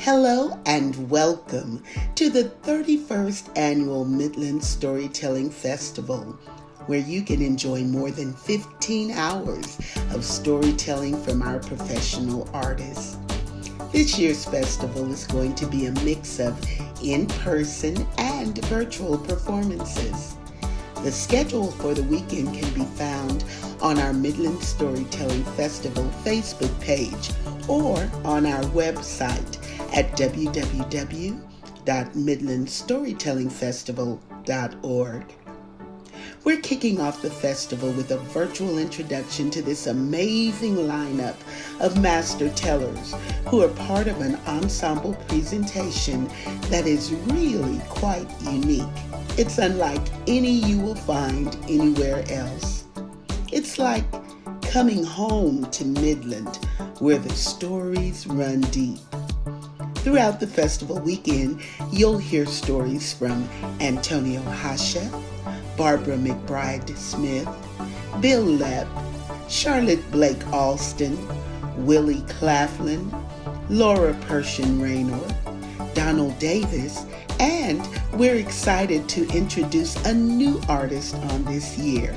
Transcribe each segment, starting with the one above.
Hello and welcome to the 31st Annual Midland Storytelling Festival, where you can enjoy more than 15 hours of storytelling from our professional artists. This year's festival is going to be a mix of in-person and virtual performances. The schedule for the weekend can be found on our Midland Storytelling Festival Facebook page or on our website at www.midlandstorytellingfestival.org. We're kicking off the festival with a virtual introduction to this amazing lineup of master tellers who are part of an ensemble presentation that is really quite unique. It's unlike any you will find anywhere else. It's like coming home to Midland, where the stories run deep. Throughout the festival weekend, you'll hear stories from Antonio Hasha, Barbara McBride Smith, Bill Lepp, Charlotte Blake Alston, Willie Claflin, Laura Pershing Raynor, Donald Davis, and we're excited to introduce a new artist on this year,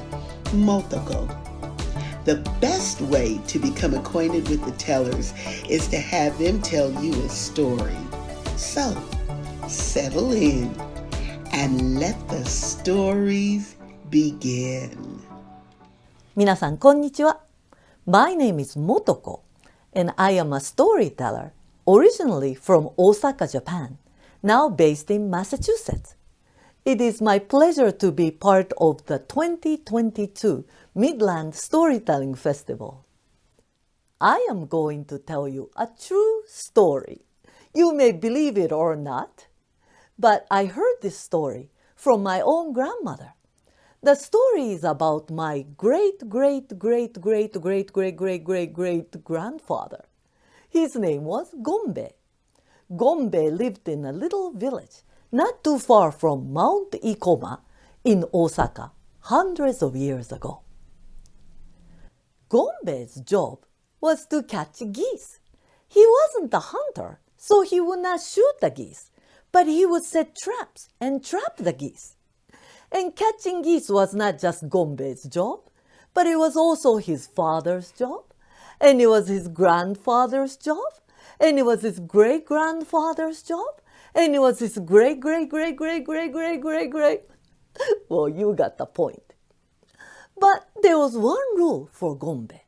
Motoko. The best way to become acquainted with the tellers is to have them tell you a story. So, settle in and let the stories begin. 皆さんこんにちは。My name is Motoko, and I am a storyteller, originally from Osaka, Japan, now based in Massachusetts. It is my pleasure to be part of the 2022 Midland Storytelling Festival. I am going to tell you a true story. You may believe it or not, but I heard this story from my own grandmother. The story is about my great-great-great-great-great-great-great-great-grandfather. His name was Gombe. Gombe lived in a little village not too far from Mount Ikoma in Osaka hundreds of years ago. Gombe's job was to catch geese. He wasn't a hunter, so he would not shoot the geese, but he would set traps and trap the geese. And catching geese was not just Gombe's job, but it was also his father's job, and it was his grandfather's job, and it was his great-grandfather's job, and it was his great-great-great-great-great-great-great-great. Well, you got the point. But there was one rule for Gombe.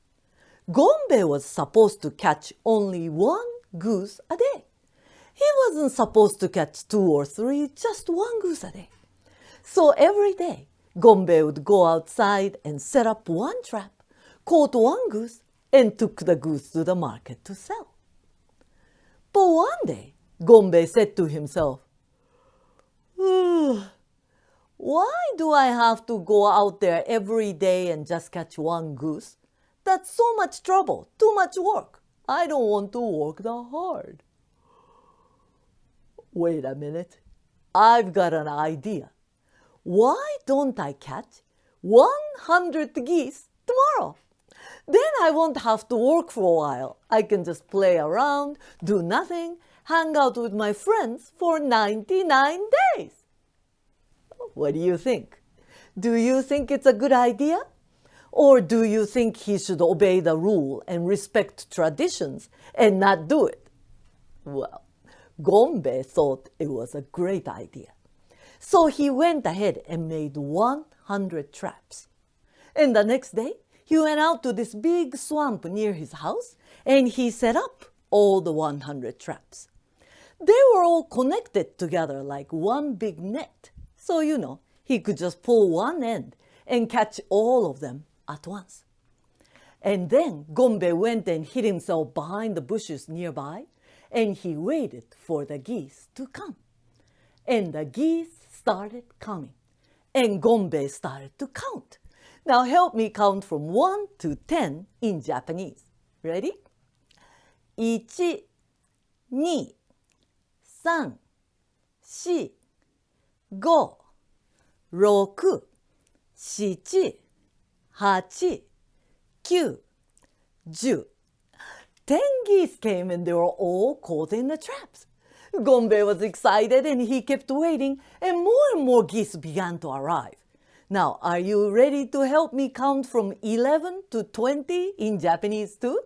Gombe was supposed to catch only one goose a day. He wasn't supposed to catch 2 or 3, just one goose a day. So every day, Gombe would go outside and set up one trap, caught one goose, and took the goose to the market to sell. But one day, Gombe said to himself, why do I have to go out there every day and just catch one goose? That's so much trouble, too much work. I don't want to work that hard. Wait a minute. I've got an idea. Why don't I catch 100 geese tomorrow? Then I won't have to work for a while. I can just play around, do nothing, hang out with my friends for 99 days. What do you think? Do you think it's a good idea? Or do you think he should obey the rule and respect traditions and not do it? Well, Gombe thought it was a great idea. So he went ahead and made 100 traps. And the next day, he went out to this big swamp near his house and he set up all the 100 traps. They were all connected together like one big net. So, he could just pull one end and catch all of them at once. And then Gombe went and hid himself behind the bushes nearby, and he waited for the geese to come. And the geese started coming, and Gombe started to count. Now help me count from 1 to 10 in Japanese. Ready? 1, 2, 3, 4, 5, 6, 7, 8, 9, 10. 10 geese came and they were all caught in the traps. Gombe was excited and he kept waiting, and more geese began to arrive. Now, are you ready to help me count from 11 to 20 in Japanese too?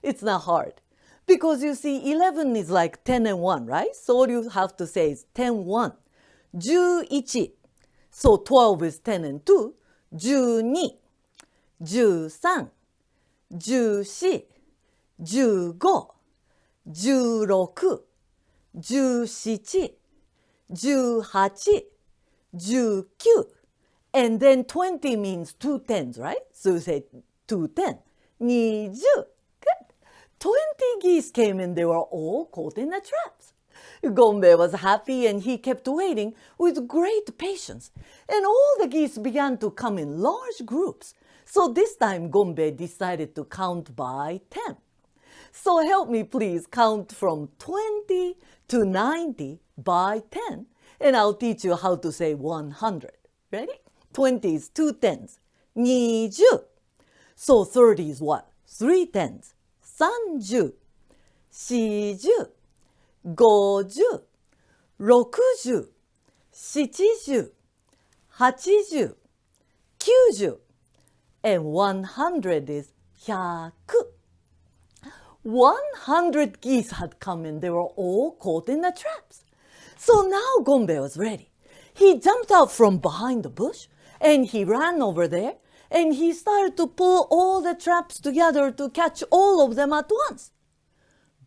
It's not hard. Because you see, 11 is like 10 and 1, right? So all you have to say is 10, 1. 11. So 12 is 10 and 2. 12. 13. 14. 15. 16. 17. 18. 19. And then 20 means 2 tens, right? So you say 2 10. 20. Good. 20 geese came and they were all caught in the traps. Gombe was happy and he kept waiting with great patience. And all the geese began to come in large groups. So this time Gombe decided to count by 10. So help me please count from 20 to 90 by 10. And I'll teach you how to say 100. Ready? 20 is 2 tens. 20. So 30 is what? 3 tens. 30. 40. 50. 60. 70. 80. 90. And 100 is 100. 100 geese had come and they were all caught in the traps. So now Gombe was ready. He jumped out from behind the bush and he ran over there and he started to pull all the traps together to catch all of them at once.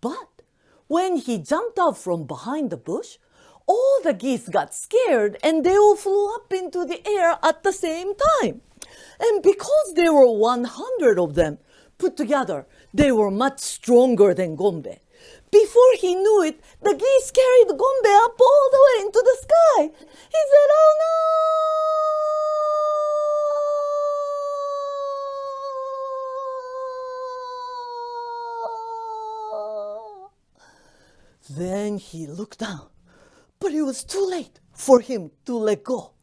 But when he jumped out from behind the bush, all the geese got scared and they all flew up into the air at the same time. And because there were 100 of them put together, they were much stronger than Gombe. Before he knew it, the geese carried Gombe up all the way into the sky. He said, "Oh no!" Then he looked down, but it was too late for him to let go.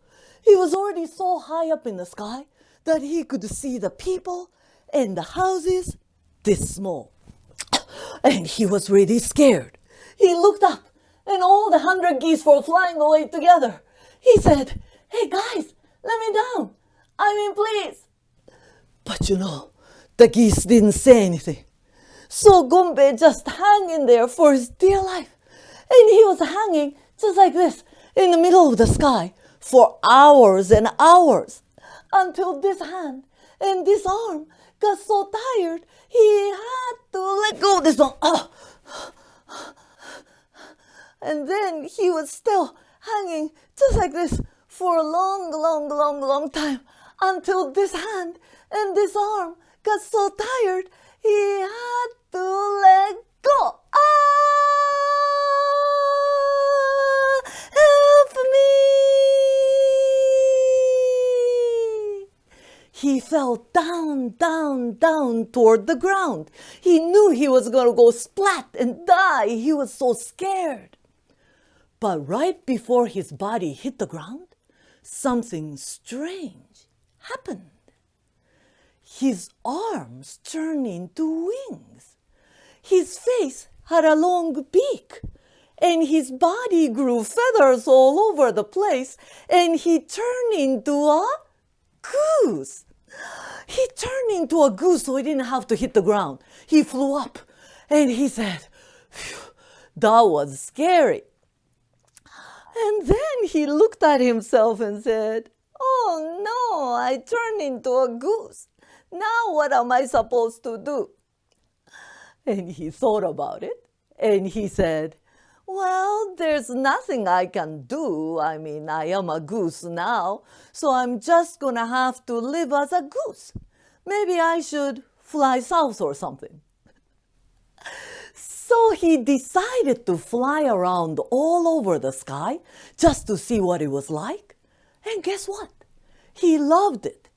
He was already so high up in the sky that he could see the people and the houses this small. And he was really scared. He looked up and all the 100 geese were flying away together. He said, "Hey guys, let me down. Please." But the geese didn't say anything. So Gombe just hung in there for his dear life. And he was hanging just like this in the middle of the sky for hours and hours until this hand and this arm got so tired he had to let go of this one. And then he was still hanging just like this for a long time until this hand and this arm got so tired he had to let go. Help me! He fell down toward the ground. He knew he was going to go splat and die. He was so scared. But right before his body hit the ground, something strange happened. His arms turned into wings. His face had a long beak, and his body grew feathers all over the place, and he turned into a goose. He turned into a goose so he didn't have to hit the ground. He flew up, and he said, "Phew, that was scary." And then he looked at himself and said, "Oh no, I turned into a goose. Now what am I supposed to do?" And he thought about it and he said, "Well, there's nothing I can do. I am a goose now, so I'm just gonna have to live as a goose. Maybe I should fly south or something." So he decided to fly around all over the sky just to see what it was like. And guess what? He loved it.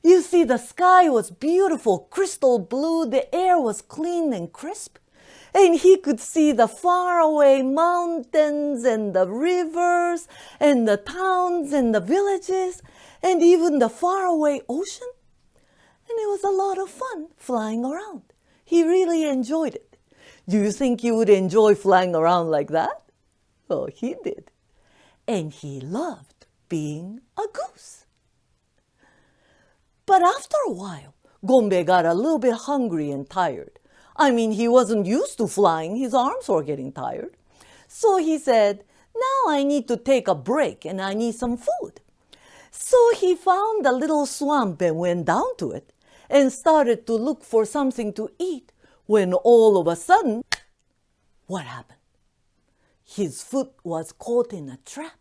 You see, the sky was beautiful, crystal blue, the air was clean and crisp, and he could see the faraway mountains and the rivers and the towns and the villages and even the faraway ocean. And it was a lot of fun flying around. He really enjoyed it. Do you think you would enjoy flying around like that? Oh, he did. And he loved being a goose. But after a while, Gombe got a little bit hungry and tired. I mean, he wasn't used to flying. His arms were getting tired. So he said, now I need to take a break and I need some food. So he found a little swamp and went down to it and started to look for something to eat when all of a sudden, what happened? His foot was caught in a trap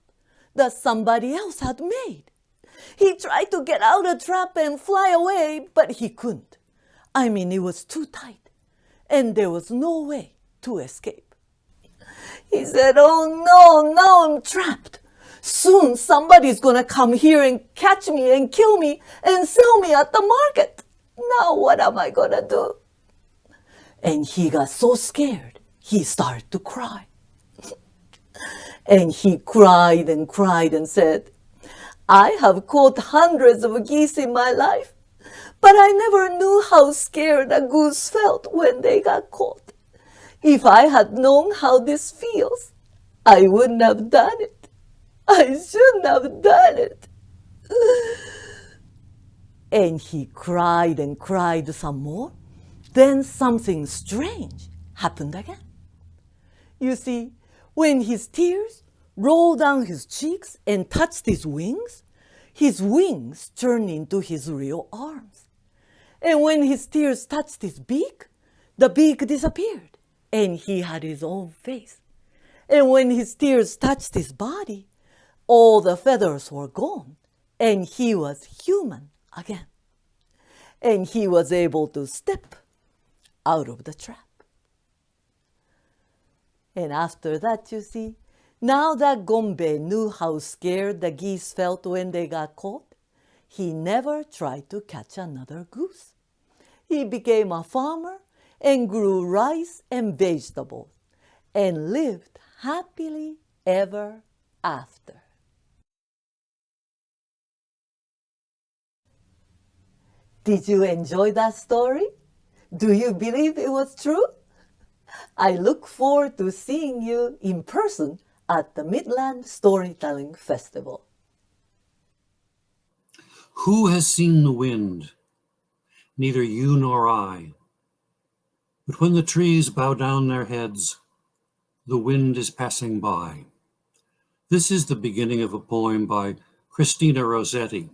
that somebody else had made. He tried to get out of the trap and fly away, but he couldn't. I mean, it was too tight, and there was no way to escape. He said, oh no, now I'm trapped. Soon somebody's gonna come here and catch me and kill me and sell me at the market. Now what am I gonna do? And he got so scared, he started to cry. And he cried and said, I have caught hundreds of geese in my life, but I never knew how scared a goose felt when they got caught. If I had known how this feels, I wouldn't have done it. I shouldn't have done it. And he cried and cried some more. Then something strange happened again. You see, when his tears rolled down his cheeks and touched his wings turned into his real arms. And when his tears touched his beak, the beak disappeared, and he had his own face. And when his tears touched his body, all the feathers were gone, and he was human again. And he was able to step out of the trap. And after that, you see, now that Gombe knew how scared the geese felt when they got caught, he never tried to catch another goose. He became a farmer and grew rice and vegetables and lived happily ever after. Did you enjoy that story? Do you believe it was true? I look forward to seeing you in person at the Midland Storytelling Festival. Who has seen the wind? Neither you nor I. But when the trees bow down their heads, the wind is passing by. This is the beginning of a poem by Christina Rossetti.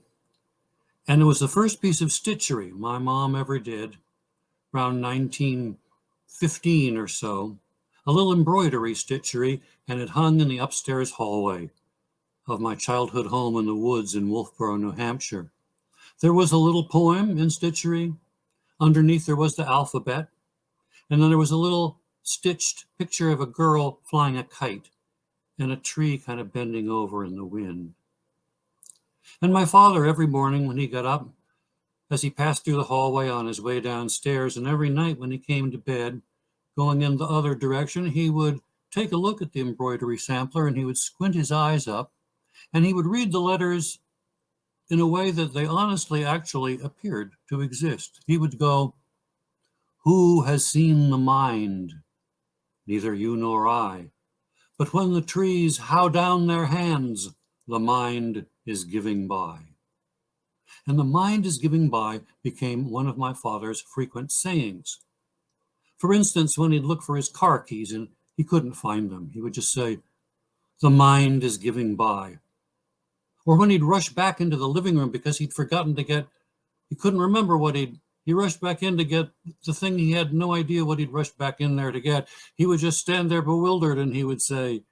And it was the first piece of stitchery my mom ever did, around 1915 or so, a little embroidery stitchery, and it hung in the upstairs hallway of my childhood home in the woods in Wolfboro, New Hampshire. There was a little poem in stitchery. Underneath there was the alphabet. And then there was a little stitched picture of a girl flying a kite and a tree kind of bending over in the wind. And my father, every morning when he got up, as he passed through the hallway on his way downstairs, and every night when he came to bed, going in the other direction, he would take a look at the embroidery sampler and he would squint his eyes up and he would read the letters in a way that they honestly actually appeared to exist. He would go, who has seen the mind? Neither you nor I. But when the trees how down their hands, the mind is giving by. And the mind is giving by became one of my father's frequent sayings. For instance, when he'd look for his car keys and he couldn't find them, he would just say, the mind is giving by. Or when he'd rush back into the living room because he'd forgotten to get, he couldn't remember what he rushed back in to get the thing he had no idea what he'd rushed back in there to get. He would just stand there bewildered and he would say,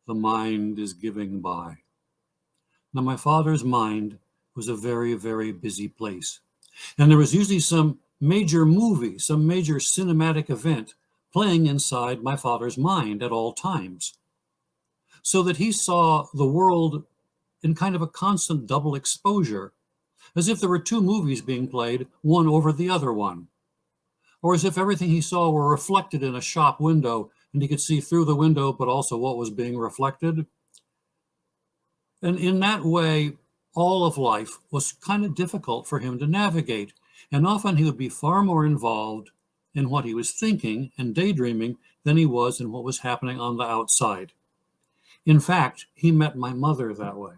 the mind is giving by. Now, my father's mind was a very, very busy place. And there was usually some major movie, some major cinematic event playing inside my father's mind at all times. So that he saw the world in kind of a constant double exposure, as if there were two movies being played, one over the other one. Or as if everything he saw were reflected in a shop window and he could see through the window, but also what was being reflected. And in that way, all of life was kind of difficult for him to navigate. And often he would be far more involved in what he was thinking and daydreaming than he was in what was happening on the outside. In fact, he met my mother that way,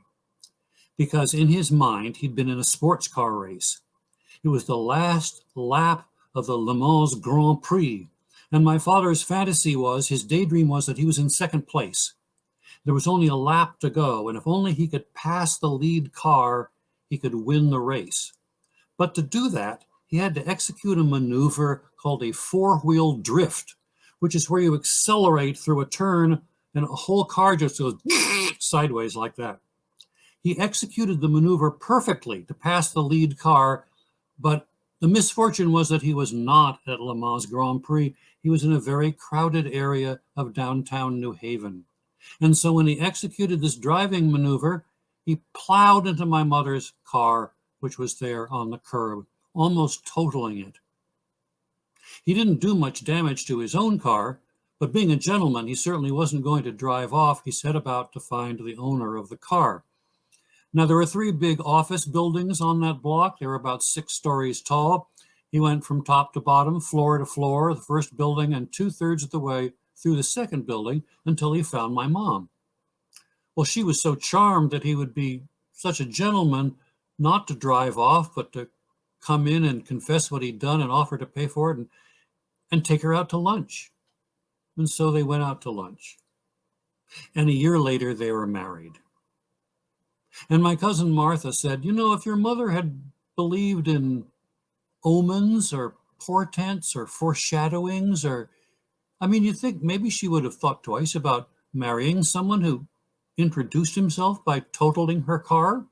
because in his mind, he'd been in a sports car race. It was the last lap of the Le Mans Grand Prix, and my father's fantasy was, his daydream was that he was in second place. There was only a lap to go, and if only he could pass the lead car, he could win the race. But to do that, he had to execute a maneuver called a four-wheel drift, which is where you accelerate through a turn and a whole car just goes sideways like that. He executed the maneuver perfectly to pass the lead car, but the misfortune was that he was not at Le Mans Grand Prix. He was in a very crowded area of downtown New Haven. And so when he executed this driving maneuver, he plowed into my mother's car, which was there on the curb, almost totaling it. He didn't do much damage to his own car, but being a gentleman, he certainly wasn't going to drive off. He set about to find the owner of the car. Now, there were 3 big office buildings on that block. They were about 6 stories tall. He went from top to bottom, floor to floor, the first building, and 2/3 of the way through the second building until he found my mom. Well, she was so charmed that he would be such a gentleman not to drive off, but to come in and confess what he'd done and offer to pay for it and take her out to lunch. And so they went out to lunch. And a year later, they were married. And my cousin Martha said, you know, if your mother had believed in omens or portents or foreshadowings you'd think maybe she would have thought twice about marrying someone who introduced himself by totaling her car.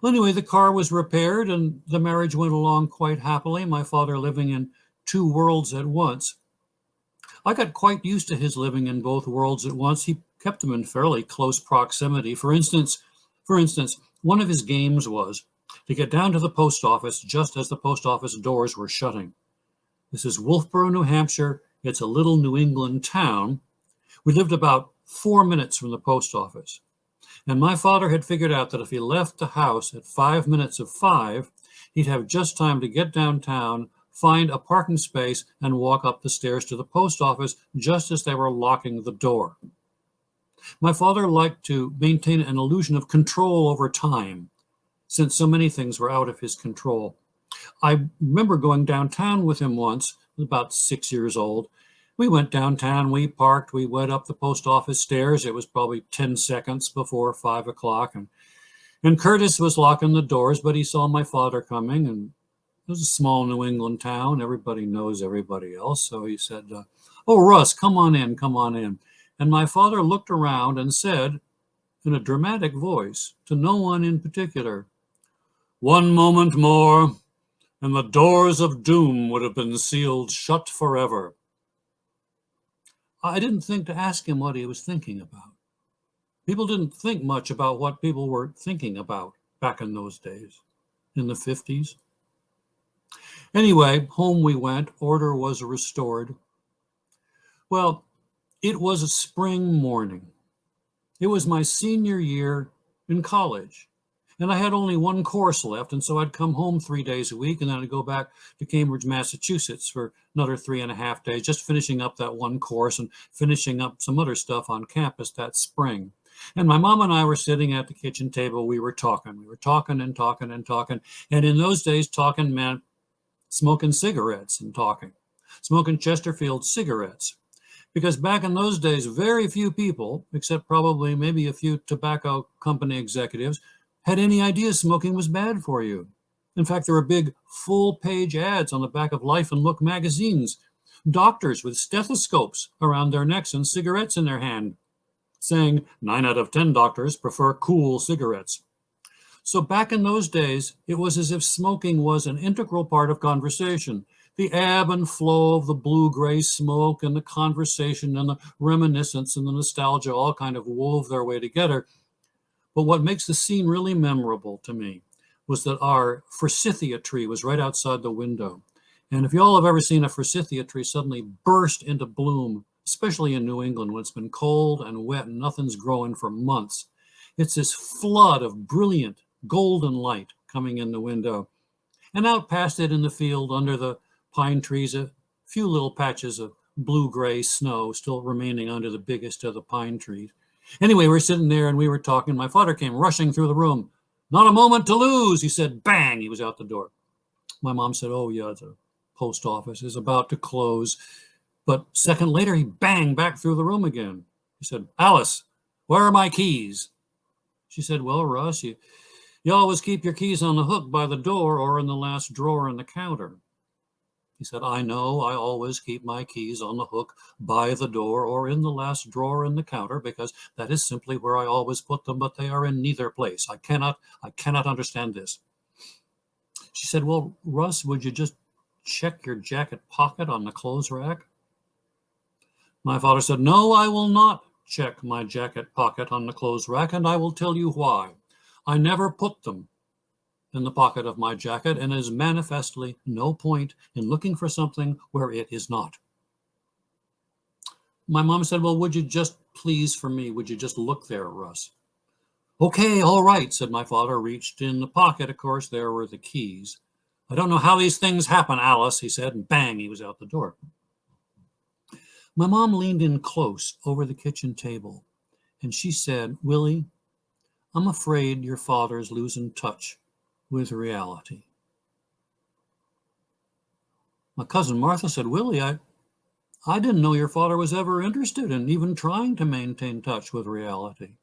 Well, anyway, the car was repaired and the marriage went along quite happily, my father living in 2 worlds at once. I got quite used to his living in both worlds at once. He kept them in fairly close proximity. For instance, one of his games was to get down to the post office just as the post office doors were shutting. This is Wolfboro, New Hampshire. It's a little New England town. We lived about 4 minutes from the post office. And my father had figured out that if he left the house at 5 minutes of 5, he'd have just time to get downtown, find a parking space, and walk up the stairs to the post office just as they were locking the door. My father liked to maintain an illusion of control over time, since so many things were out of his control. I remember going downtown with him once, about 6 years old. We went downtown, we parked, we went up the post office stairs. It was probably 10 seconds before 5 o'clock. And Curtis was locking the doors, but he saw my father coming, and it was a small New England town. Everybody knows everybody else. So he said, oh, Russ, come on in, come on in. And my father looked around and said, in a dramatic voice, to no one in particular, 1 moment more, and the doors of doom would have been sealed shut forever. I didn't think to ask him what he was thinking about. People didn't think much about what people were thinking about back in those days, in the 50s. Anyway, home we went. Order was restored. Well, it was a spring morning. It was my senior year in college. And I had only 1 course left, and so I'd come home 3 days a week, and then I'd go back to Cambridge, Massachusetts for another 3.5 days, just finishing up that 1 course and finishing up some other stuff on campus that spring. And my mom and I were sitting at the kitchen table. We were talking. We were talking and talking and talking. And in those days, talking meant smoking cigarettes and talking, smoking Chesterfield cigarettes. Because back in those days, very few people, except probably maybe a few tobacco company executives, had any idea smoking was bad for you. In fact, there were big full-page ads on the back of Life and Look magazines, doctors with stethoscopes around their necks and cigarettes in their hand, saying 9 out of 10 doctors prefer cool cigarettes. So back in those days, it was as if smoking was an integral part of conversation. The ebb and flow of the blue-gray smoke and the conversation and the reminiscence and the nostalgia all kind of wove their way together. But what makes the scene really memorable to me was that our forsythia tree was right outside the window. And if you all have ever seen a forsythia tree suddenly burst into bloom, especially in New England when it's been cold and wet and nothing's growing for months, it's this flood of brilliant golden light coming in the window. And out past it in the field under the pine trees, a few little patches of blue-gray snow still remaining under the biggest of the pine trees. Anyway, we're sitting there and we were talking. My father came rushing through the room. "Not a moment to lose," he said. Bang, he was out the door. My mom said, "Oh, yeah, the post office is about to close." But a second later, he banged back through the room again. He said, "Alice, where are my keys?" She said, "Well, Russ, you always keep your keys on the hook by the door or in the last drawer in the counter." He said, "I know, I always keep my keys on the hook by the door or in the last drawer in the counter because that is simply where I always put them, but they are in neither place. I cannot understand this." She said, "Well, Russ, would you just check your jacket pocket on the clothes rack?" My father said, "No, I will not check my jacket pocket on the clothes rack, and I will tell you why. I never put them in the pocket of my jacket, and is manifestly no point in looking for something where it is not." My mom said, "Well, would you just please for me, would you just look there, Russ?" "Okay, all right," said my father, reached in the pocket. Of course, there were the keys. "I don't know how these things happen, Alice," he said, and bang, he was out the door. My mom leaned in close over the kitchen table, and she said, "Willie, I'm afraid your father's losing touch with reality." My cousin Martha said, "Willie, I didn't know your father was ever interested in even trying to maintain touch with reality."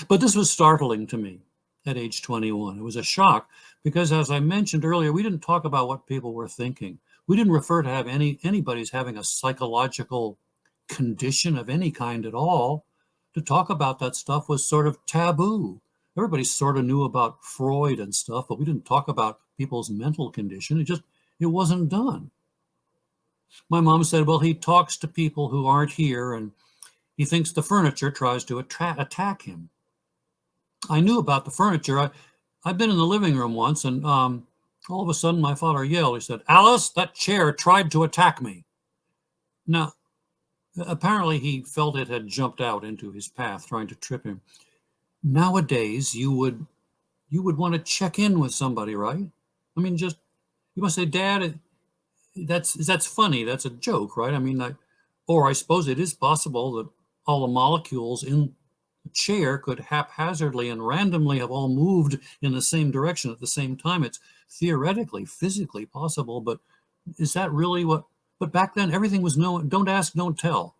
But this was startling to me at age 21. It was a shock because, as I mentioned earlier, we didn't talk about what people were thinking. We didn't refer to have anybody's having a psychological condition of any kind at all. To talk about that stuff was sort of taboo. Everybody sort of knew about Freud and stuff, but we didn't talk about people's mental condition. It wasn't done. My mom said, "Well, he talks to people who aren't here, and he thinks the furniture tries to attack him." I knew about the furniture. I've been in the living room once, and all of a sudden my father yelled. He said, "Alice, that chair tried to attack me." Now, apparently he felt it had jumped out into his path, trying to trip him. Nowadays, you would want to check in with somebody, right? I mean, you must say, "Dad, that's funny. That's a joke, right?" I mean, or I suppose it is possible that all the molecules in the chair could haphazardly and randomly have all moved in the same direction at the same time. It's theoretically, physically possible, but is that really what? But back then, everything was don't ask, don't tell.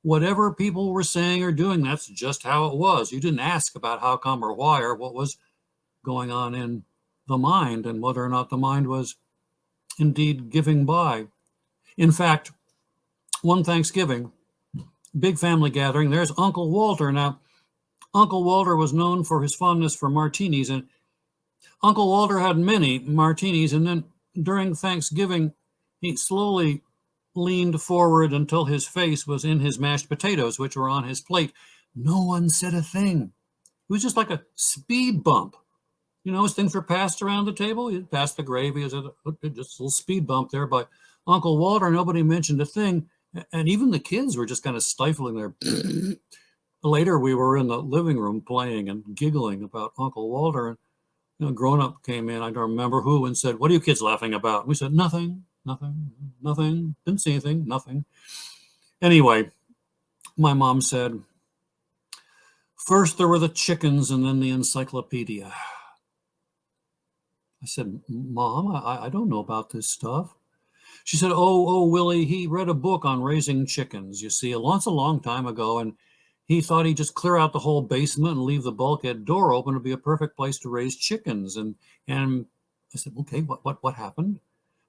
Whatever people were saying or doing, that's just how it was. You didn't ask about how come or why or what was going on in the mind and whether or not the mind was indeed giving by. In fact, one Thanksgiving, big family gathering, there's Uncle Walter. Now, Uncle Walter was known for his fondness for martinis, and Uncle Walter had many martinis, and then during Thanksgiving, he slowly leaned forward until his face was in his mashed potatoes, which were on his plate. No one said a thing. It was just like a speed bump. You know, as things were passed around the table, you passed the gravy, just a little speed bump there by Uncle Walter. Nobody mentioned a thing. And even the kids were just kind of stifling their. Later, we were in the living room playing and giggling about Uncle Walter. And a grown-up came in, I don't remember who, and said, "What are you kids laughing about?" We said, "Nothing. Didn't see anything, nothing." Anyway, my mom said, "First there were the chickens and then the encyclopedia." I said, "Mom, I don't know about this stuff." She said, oh, Willie, he read a book on raising chickens, you see, a long time ago, and he thought he'd just clear out the whole basement and leave the bulkhead door open. It'd be a perfect place to raise chickens. And I said, "Okay, what happened?"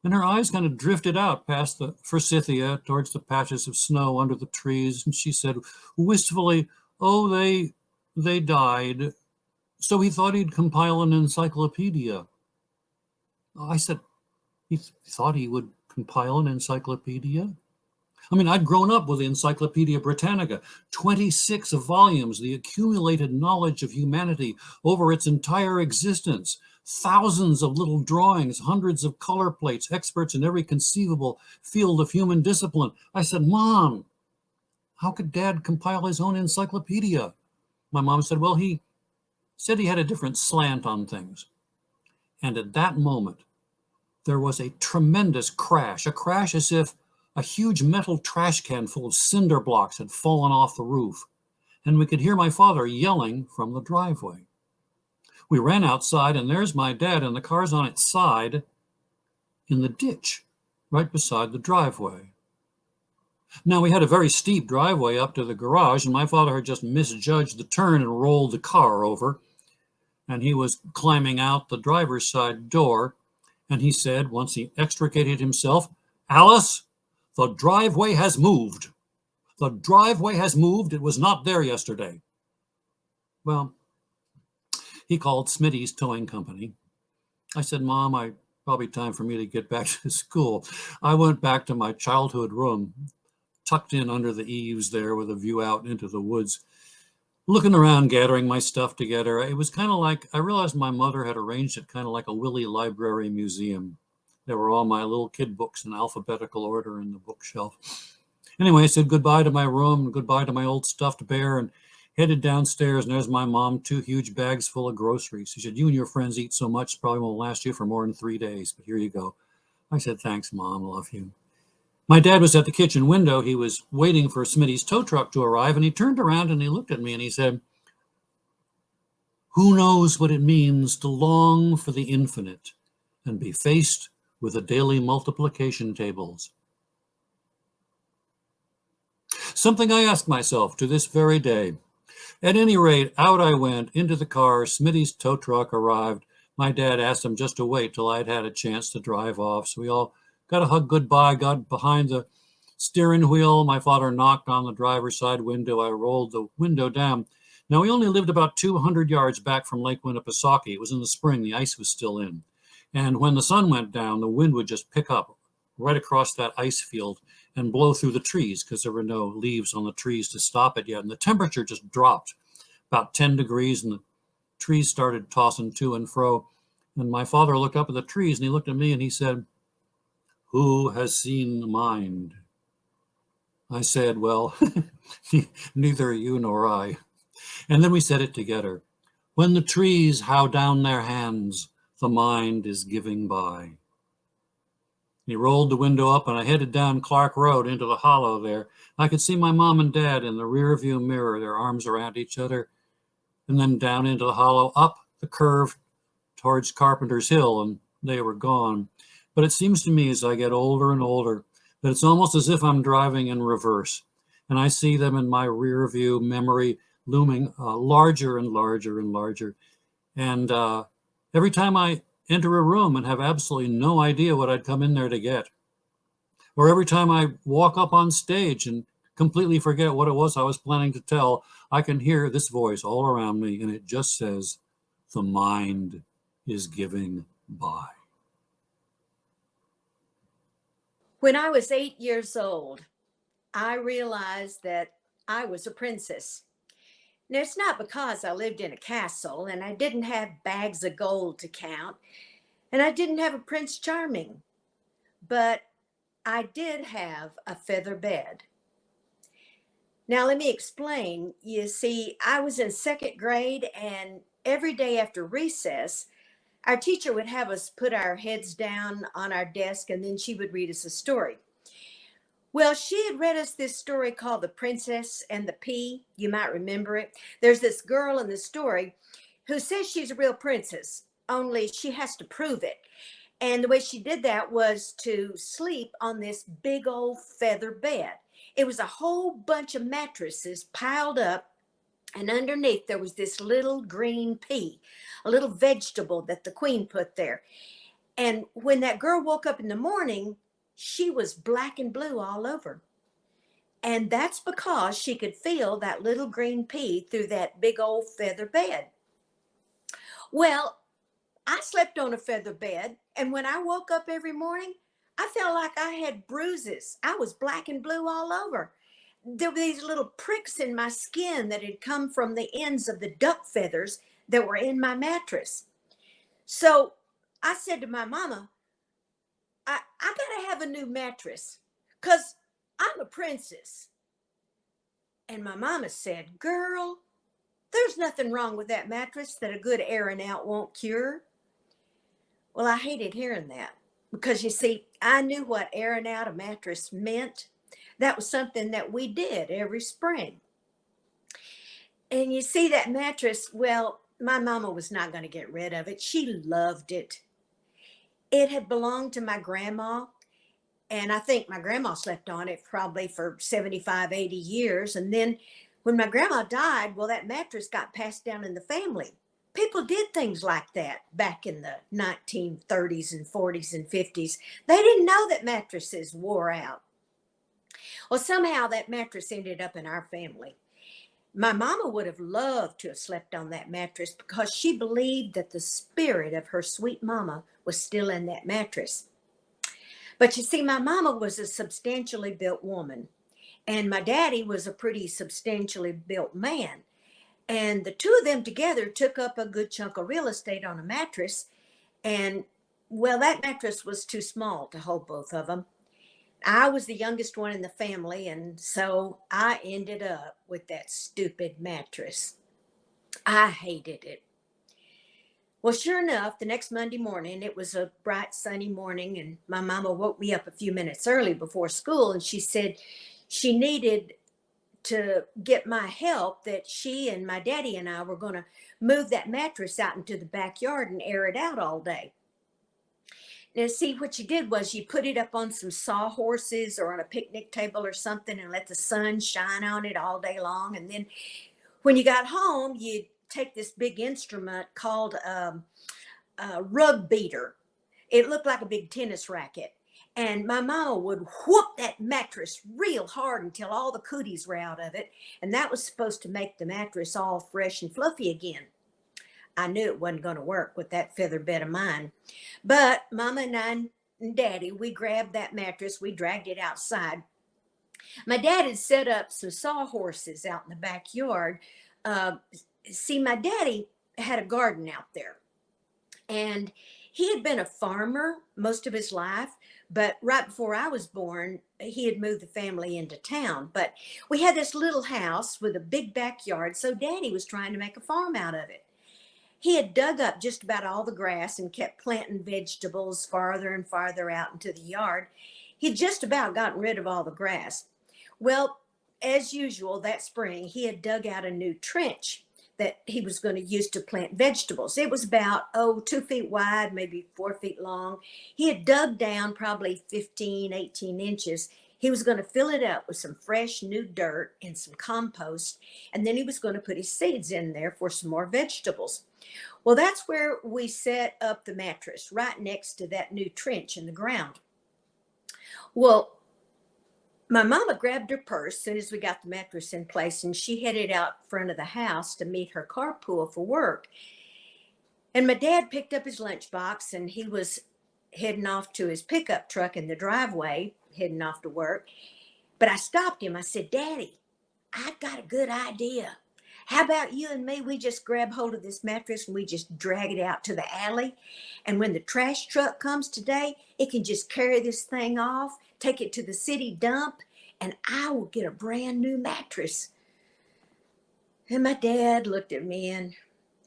And her eyes kind of drifted out past the forsythia towards the patches of snow under the trees. And she said wistfully, "Oh, they died. So he thought he'd compile an encyclopedia." I said, "He thought he would compile an encyclopedia?" I mean, I'd grown up with the Encyclopedia Britannica, 26 volumes, the accumulated knowledge of humanity over its entire existence, thousands of little drawings, hundreds of color plates, experts in every conceivable field of human discipline. I said, "Mom, how could Dad compile his own encyclopedia?" My mom said, "Well, he said he had a different slant on things." And at that moment, there was a tremendous crash, a crash as if a huge metal trash can full of cinder blocks had fallen off the roof, and we could hear my father yelling from the driveway. We ran outside, and there's my dad, and the car's on its side in the ditch right beside the driveway. Now, we had a very steep driveway up to the garage, and my father had just misjudged the turn and rolled the car over, and he was climbing out the driver's side door, and he said, once he extricated himself, "Alice, the driveway has moved. The driveway has moved. It was not there yesterday." Well, he called Smitty's Towing Company. I said, "Mom, probably time for me to get back to school." I went back to my childhood room, tucked in under the eaves there with a view out into the woods, looking around, gathering my stuff together. It was kind of like, I realized my mother had arranged it kind of like a Willie Library museum. There were all my little kid books in alphabetical order in the bookshelf. Anyway, I said goodbye to my room, goodbye to my old stuffed bear, and headed downstairs, and there's my mom, 2 huge bags full of groceries. She said, "You and your friends eat so much, it probably won't last you for more than 3 days, but here you go." I said, "Thanks, Mom, love you." My dad was at the kitchen window. He was waiting for Smitty's tow truck to arrive, and he turned around and he looked at me and he said, "Who knows what it means to long for the infinite and be faced with the daily multiplication tables?" Something I ask myself to this very day. At any rate, out I went into the car. Smitty's tow truck arrived. My dad asked him just to wait till I'd had a chance to drive off. So we all got a hug goodbye, got behind the steering wheel. My father knocked on the driver's side window. I rolled the window down. Now, we only lived about 200 yards back from Lake Winnipesaukee. It was in the spring. The ice was still in. And when the sun went down, the wind would just pick up right across that ice field and blow through the trees because there were no leaves on the trees to stop it yet. And the temperature just dropped about 10 degrees, and the trees started tossing to and fro. And my father looked up at the trees, and he looked at me, and he said, "Who has seen the mind?" I said, "Well, neither you nor I." And then we said it together. "When the trees how down their hands, the mind is giving by." He rolled the window up, and I headed down Clark Road into the hollow there. I could see my mom and dad in the rear view mirror, their arms around each other, and then down into the hollow, up the curve towards Carpenter's Hill, and they were gone. But it seems to me as I get older and older that it's almost as if I'm driving in reverse, and I see them in my rear view memory looming larger and larger and larger. And every time I enter a room and have absolutely no idea what I'd come in there to get, or every time I walk up on stage and completely forget what it was I was planning to tell, I can hear this voice all around me, and it just says, "The mind is giving by." When I was 8 years old, I realized that I was a princess. Now, it's not because I lived in a castle and I didn't have bags of gold to count and I didn't have a Prince Charming, but I did have a feather bed. Now, let me explain. You see, I was in second grade, and every day after recess, our teacher would have us put our heads down on our desk, and then she would read us a story. Well, she had read us this story called The Princess and the Pea. You might remember it. There's this girl in the story who says she's a real princess, only she has to prove it. And the way she did that was to sleep on this big old feather bed. It was a whole bunch of mattresses piled up, and underneath there was this little green pea, a little vegetable that the queen put there. And when that girl woke up in the morning, she was black and blue all over. And that's because she could feel that little green pea through that big old feather bed. Well, I slept on a feather bed, and when I woke up every morning, I felt like I had bruises. I was black and blue all over. There were these little pricks in my skin that had come from the ends of the duck feathers that were in my mattress. So I said to my mama, I got to have a new mattress because I'm a princess. And my mama said, "Girl, there's nothing wrong with that mattress that a good airing out won't cure." Well, I hated hearing that. because you see, I knew what airing out a mattress meant. That was something that we did every spring. And you see, that mattress, well, my mama was not going to get rid of it. She loved it. It had belonged to my grandma, and I think my grandma slept on it probably for 75, 80 years. And then when my grandma died, well, that mattress got passed down in the family. People did things like that back in the 1930s and 40s and 50s. They didn't know that mattresses wore out. Well, somehow that mattress ended up in our family. My mama would have loved to have slept on that mattress because she believed that the spirit of her sweet mama was still in that mattress. But you see, my mama was a substantially built woman, and my daddy was a pretty substantially built man. And the two of them together took up a good chunk of real estate on a mattress. And well, that mattress was too small to hold both of them. I was the youngest one in the family, and so I ended up with that stupid mattress. I hated it. Well, sure enough, the next Monday morning, it was a bright, sunny morning, and my mama woke me up a few minutes early before school, and she said she needed to get my help, that she and my daddy and I were going to move that mattress out into the backyard and air it out all day. Now, see, what you did was you put it up on some sawhorses or on a picnic table or something and let the sun shine on it all day long. And then when you got home, you'd take this big instrument called a rug beater. It looked like a big tennis racket. And my mama would whoop that mattress real hard until all the cooties were out of it. And that was supposed to make the mattress all fresh and fluffy again. I knew it wasn't going to work with that feather bed of mine. But Mama and I and Daddy, we grabbed that mattress, we dragged it outside. My dad had set up some sawhorses out in the backyard. See, my daddy had a garden out there, and he had been a farmer most of his life, but right before I was born, he had moved the family into town. But we had this little house with a big backyard, so Daddy was trying to make a farm out of it. He had dug up just about all the grass and kept planting vegetables farther and farther out into the yard. He'd just about gotten rid of all the grass. Well, as usual, that spring, he had dug out a new trench that he was going to use to plant vegetables. It was about, 2 feet wide, maybe 4 feet long. He had dug down probably 15, 18 inches. He was going to fill it up with some fresh new dirt and some compost, and then he was going to put his seeds in there for some more vegetables. Well, that's where we set up the mattress, right next to that new trench in the ground. Well, my mama grabbed her purse as soon as we got the mattress in place, and she headed out front of the house to meet her carpool for work. And my dad picked up his lunchbox, and he was heading off to his pickup truck in the driveway, heading off to work. But I stopped him. I said, Daddy, I've got a good idea. How about you and me, we just grab hold of this mattress and we just drag it out to the alley. And when the trash truck comes today, it can just carry this thing off, take it to the city dump, and I will get a brand new mattress. And my dad looked at me and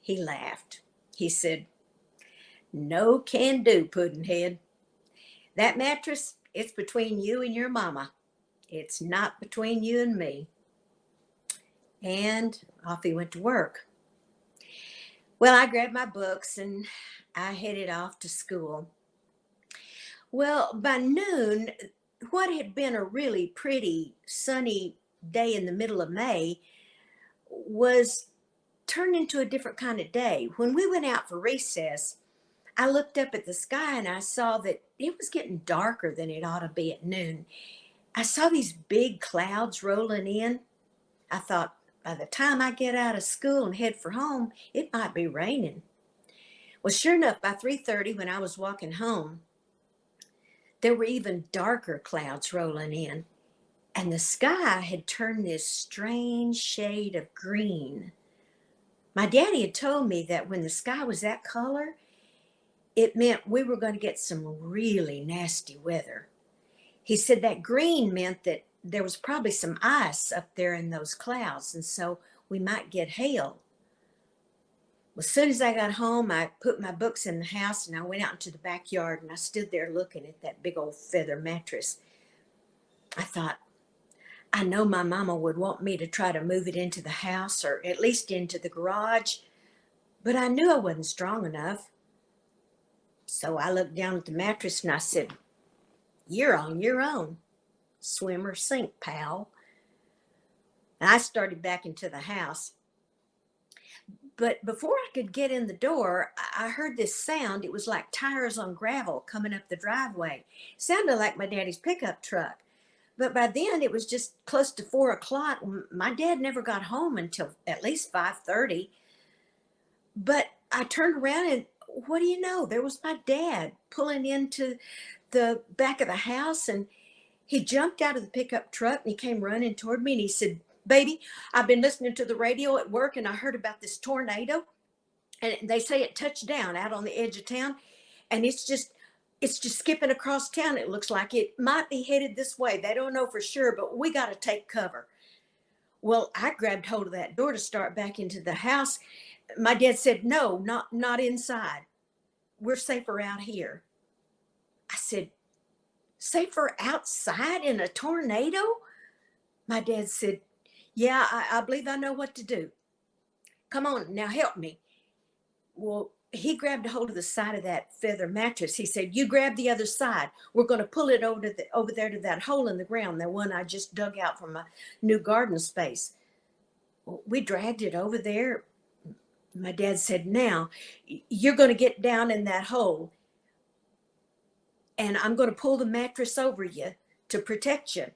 he laughed. He said, no can do, Puddinhead. That mattress, it's between you and your mama. It's not between you and me. And off he went to work. Well, I grabbed my books and I headed off to school. Well, by noon, what had been a really pretty sunny day in the middle of May was turned into a different kind of day. When we went out for recess, I looked up at the sky and I saw that it was getting darker than it ought to be at noon. I saw these big clouds rolling in. I thought, by the time I get out of school and head for home, it might be raining. Well, sure enough, by 3:30 when I was walking home, there were even darker clouds rolling in, and the sky had turned this strange shade of green. My daddy had told me that when the sky was that color, it meant we were going to get some really nasty weather. He said that green meant that there was probably some ice up there in those clouds, and so we might get hail. As soon as I got home, I put my books in the house and I went out into the backyard and I stood there looking at that big old feather mattress. I thought, I know my mama would want me to try to move it into the house or at least into the garage, but I knew I wasn't strong enough. So I looked down at the mattress and I said, "You're on your own. Swim or sink, pal." And I started back into the house. But before I could get in the door, I heard this sound. It was like tires on gravel coming up the driveway. Sounded like my daddy's pickup truck. But by then it was just close to 4 o'clock. My dad never got home until at least 5:30. But I turned around and what do you know? There was my dad pulling into the back of the house and he jumped out of the pickup truck and he came running toward me and he said, "Baby, I've been listening to the radio at work and I heard about this tornado and they say it touched down out on the edge of town and it's just skipping across town. It looks like it might be headed this way. They don't know for sure, but we got to take cover." Well, I grabbed hold of that door to start back into the house. My dad said, "No, not inside. We're safer out here." I said, "Safer outside in a tornado?" My dad said, "Yeah, I believe I know what to do. Come on, now help me." Well, he grabbed a hold of the side of that feather mattress. He said, "You grab the other side. We're going to pull it over there to that hole in the ground, the one I just dug out from my new garden space." Well, we dragged it over there. My dad said, "Now you're going to get down in that hole and I'm going to pull the mattress over you to protect you."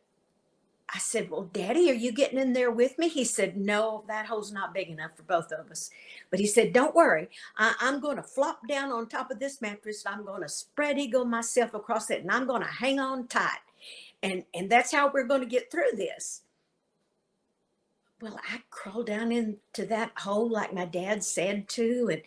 I said, "Well, Daddy, are you getting in there with me?" He said, "No, that hole's not big enough for both of us." But he said, "Don't worry. I'm going to flop down on top of this mattress. I'm going to spread eagle myself across it and I'm going to hang on tight. And that's how we're going to get through this." Well, I crawled down into that hole like my dad said to,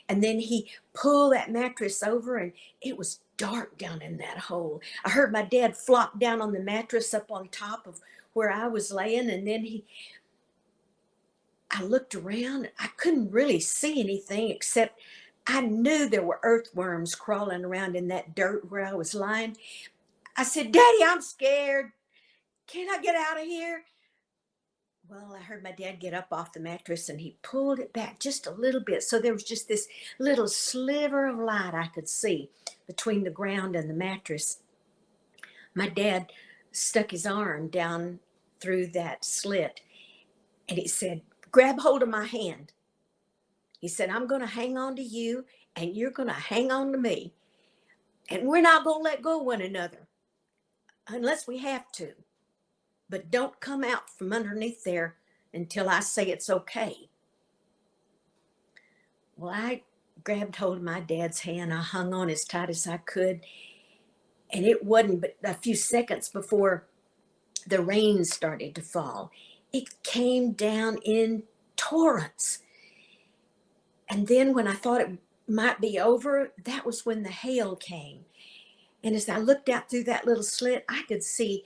and then he pulled that mattress over, and it was dark down in that hole. I heard my dad flop down on the mattress up on top of where I was laying, and then I looked around. I couldn't really see anything except I knew there were earthworms crawling around in that dirt where I was lying. I said, "Daddy, I'm scared. Can I get out of here?" Well, I heard my dad get up off the mattress and he pulled it back just a little bit. So there was just this little sliver of light I could see between the ground and the mattress. My dad stuck his arm down through that slit and he said, "Grab hold of my hand." He said, "I'm going to hang on to you and you're going to hang on to me. And we're not going to let go of one another unless we have to. But don't come out from underneath there until I say it's okay." Well, I grabbed hold of my dad's hand. I hung on as tight as I could. And it wasn't but a few seconds before the rain started to fall. It came down in torrents. And then when I thought it might be over, that was when the hail came. And as I looked out through that little slit, I could see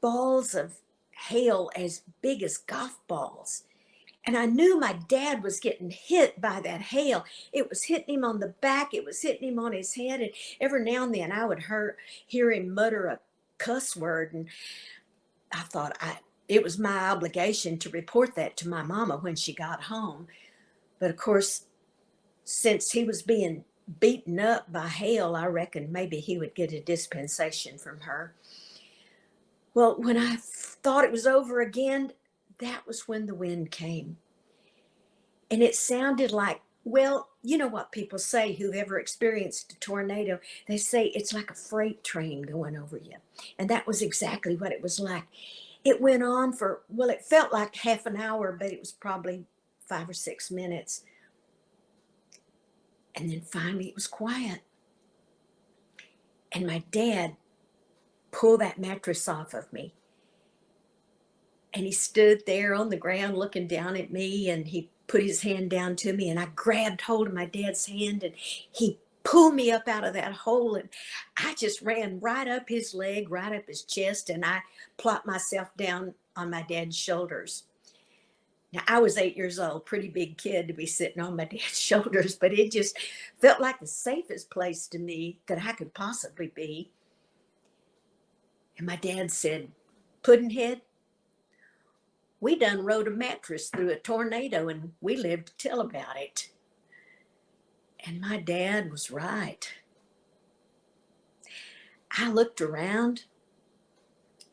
balls of hail as big as golf balls. And I knew my dad was getting hit by that hail. It was hitting him on the back, it was hitting him on his head. And every now and then I would hear him mutter a cuss word. And I thought it was my obligation to report that to my mama when she got home. But of course, since he was being beaten up by hail, I reckoned maybe he would get a dispensation from her. Well, when I thought it was over again, that was when the wind came. And it sounded like, well, you know what people say who've ever experienced a tornado. They say it's like a freight train going over you. And that was exactly what it was like. It went on for, well, it felt like half an hour, but it was probably 5 or 6 minutes. And then finally it was quiet. And my dad pulled that mattress off of me. And he stood there on the ground looking down at me and he put his hand down to me and I grabbed hold of my dad's hand and he pulled me up out of that hole and I just ran right up his leg, right up his chest, and I plopped myself down on my dad's shoulders. Now, I was 8 years old, pretty big kid to be sitting on my dad's shoulders, but it just felt like the safest place to me that I could possibly be. And my dad said, Puddinhead, we done rode a mattress through a tornado and we lived to tell about it. And my dad was right. I looked around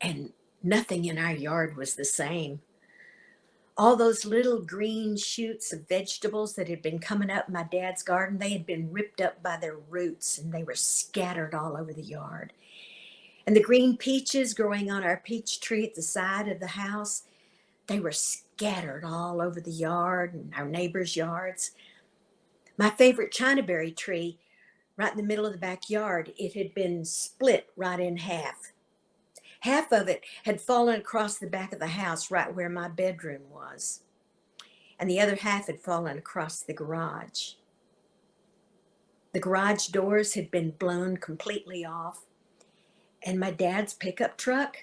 and nothing in our yard was the same. All those little green shoots of vegetables that had been coming up in my dad's garden, they had been ripped up by their roots and they were scattered all over the yard. And the green peaches growing on our peach tree at the side of the house, they were scattered all over the yard and our neighbors' yards. My favorite Chinaberry tree, right in the middle of the backyard, it had been split right in half. Half of it had fallen across the back of the house right where my bedroom was. And the other half had fallen across the garage. The garage doors had been blown completely off. And my dad's pickup truck,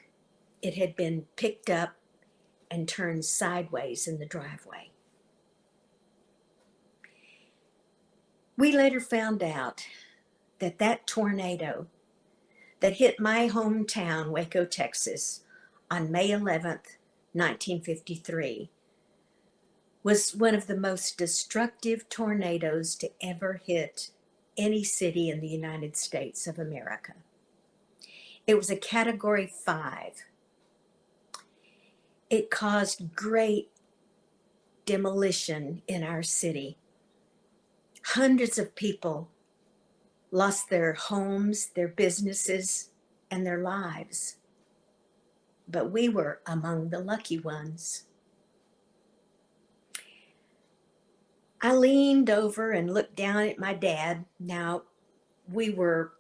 it had been picked up and turned sideways in the driveway. We later found out that that tornado that hit my hometown, Waco, Texas, on May 11th, 1953, was one of the most destructive tornadoes to ever hit any city in the United States of America. It was a Category 5. It caused great demolition in our city. Hundreds of people lost their homes, their businesses, and their lives. But we were among the lucky ones. I leaned over and looked down at my dad. Now, we were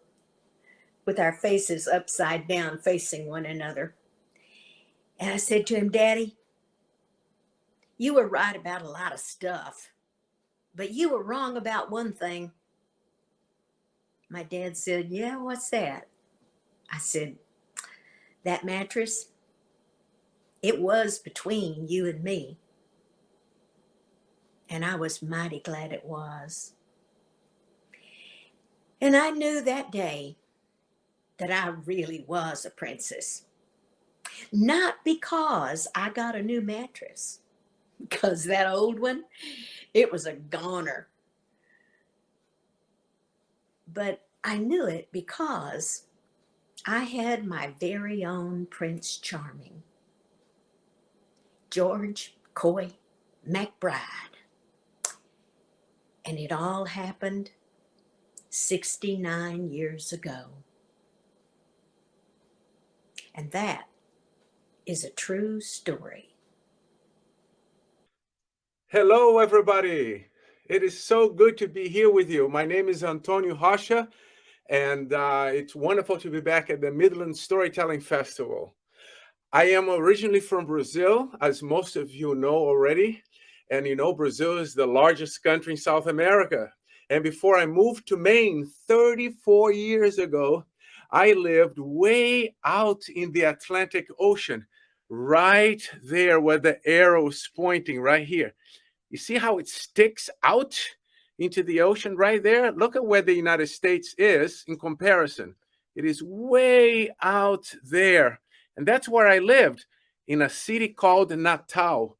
with our faces upside down facing one another. And I said to him, Daddy, you were right about a lot of stuff, but you were wrong about one thing. My dad said, yeah, what's that? I said, that mattress, it was between you and me. And I was mighty glad it was. And I knew that day that I really was a princess. Not because I got a new mattress, because that old one, it was a goner. But I knew it because I had my very own Prince Charming, George Coy MacBride. And it all happened 69 years ago. And that is a true story. Hello, everybody. It is so good to be here with you. My name is Antonio Rocha, and it's wonderful to be back at the Midland Storytelling Festival. I am originally from Brazil, as most of you know already. And you know, Brazil is the largest country in South America. And before I moved to Maine 34 years ago, I lived way out in the Atlantic Ocean, right there where the arrow is pointing, right here. You see how it sticks out into the ocean right there? Look at where the United States is in comparison. It is way out there. And that's where I lived, in a city called Natal.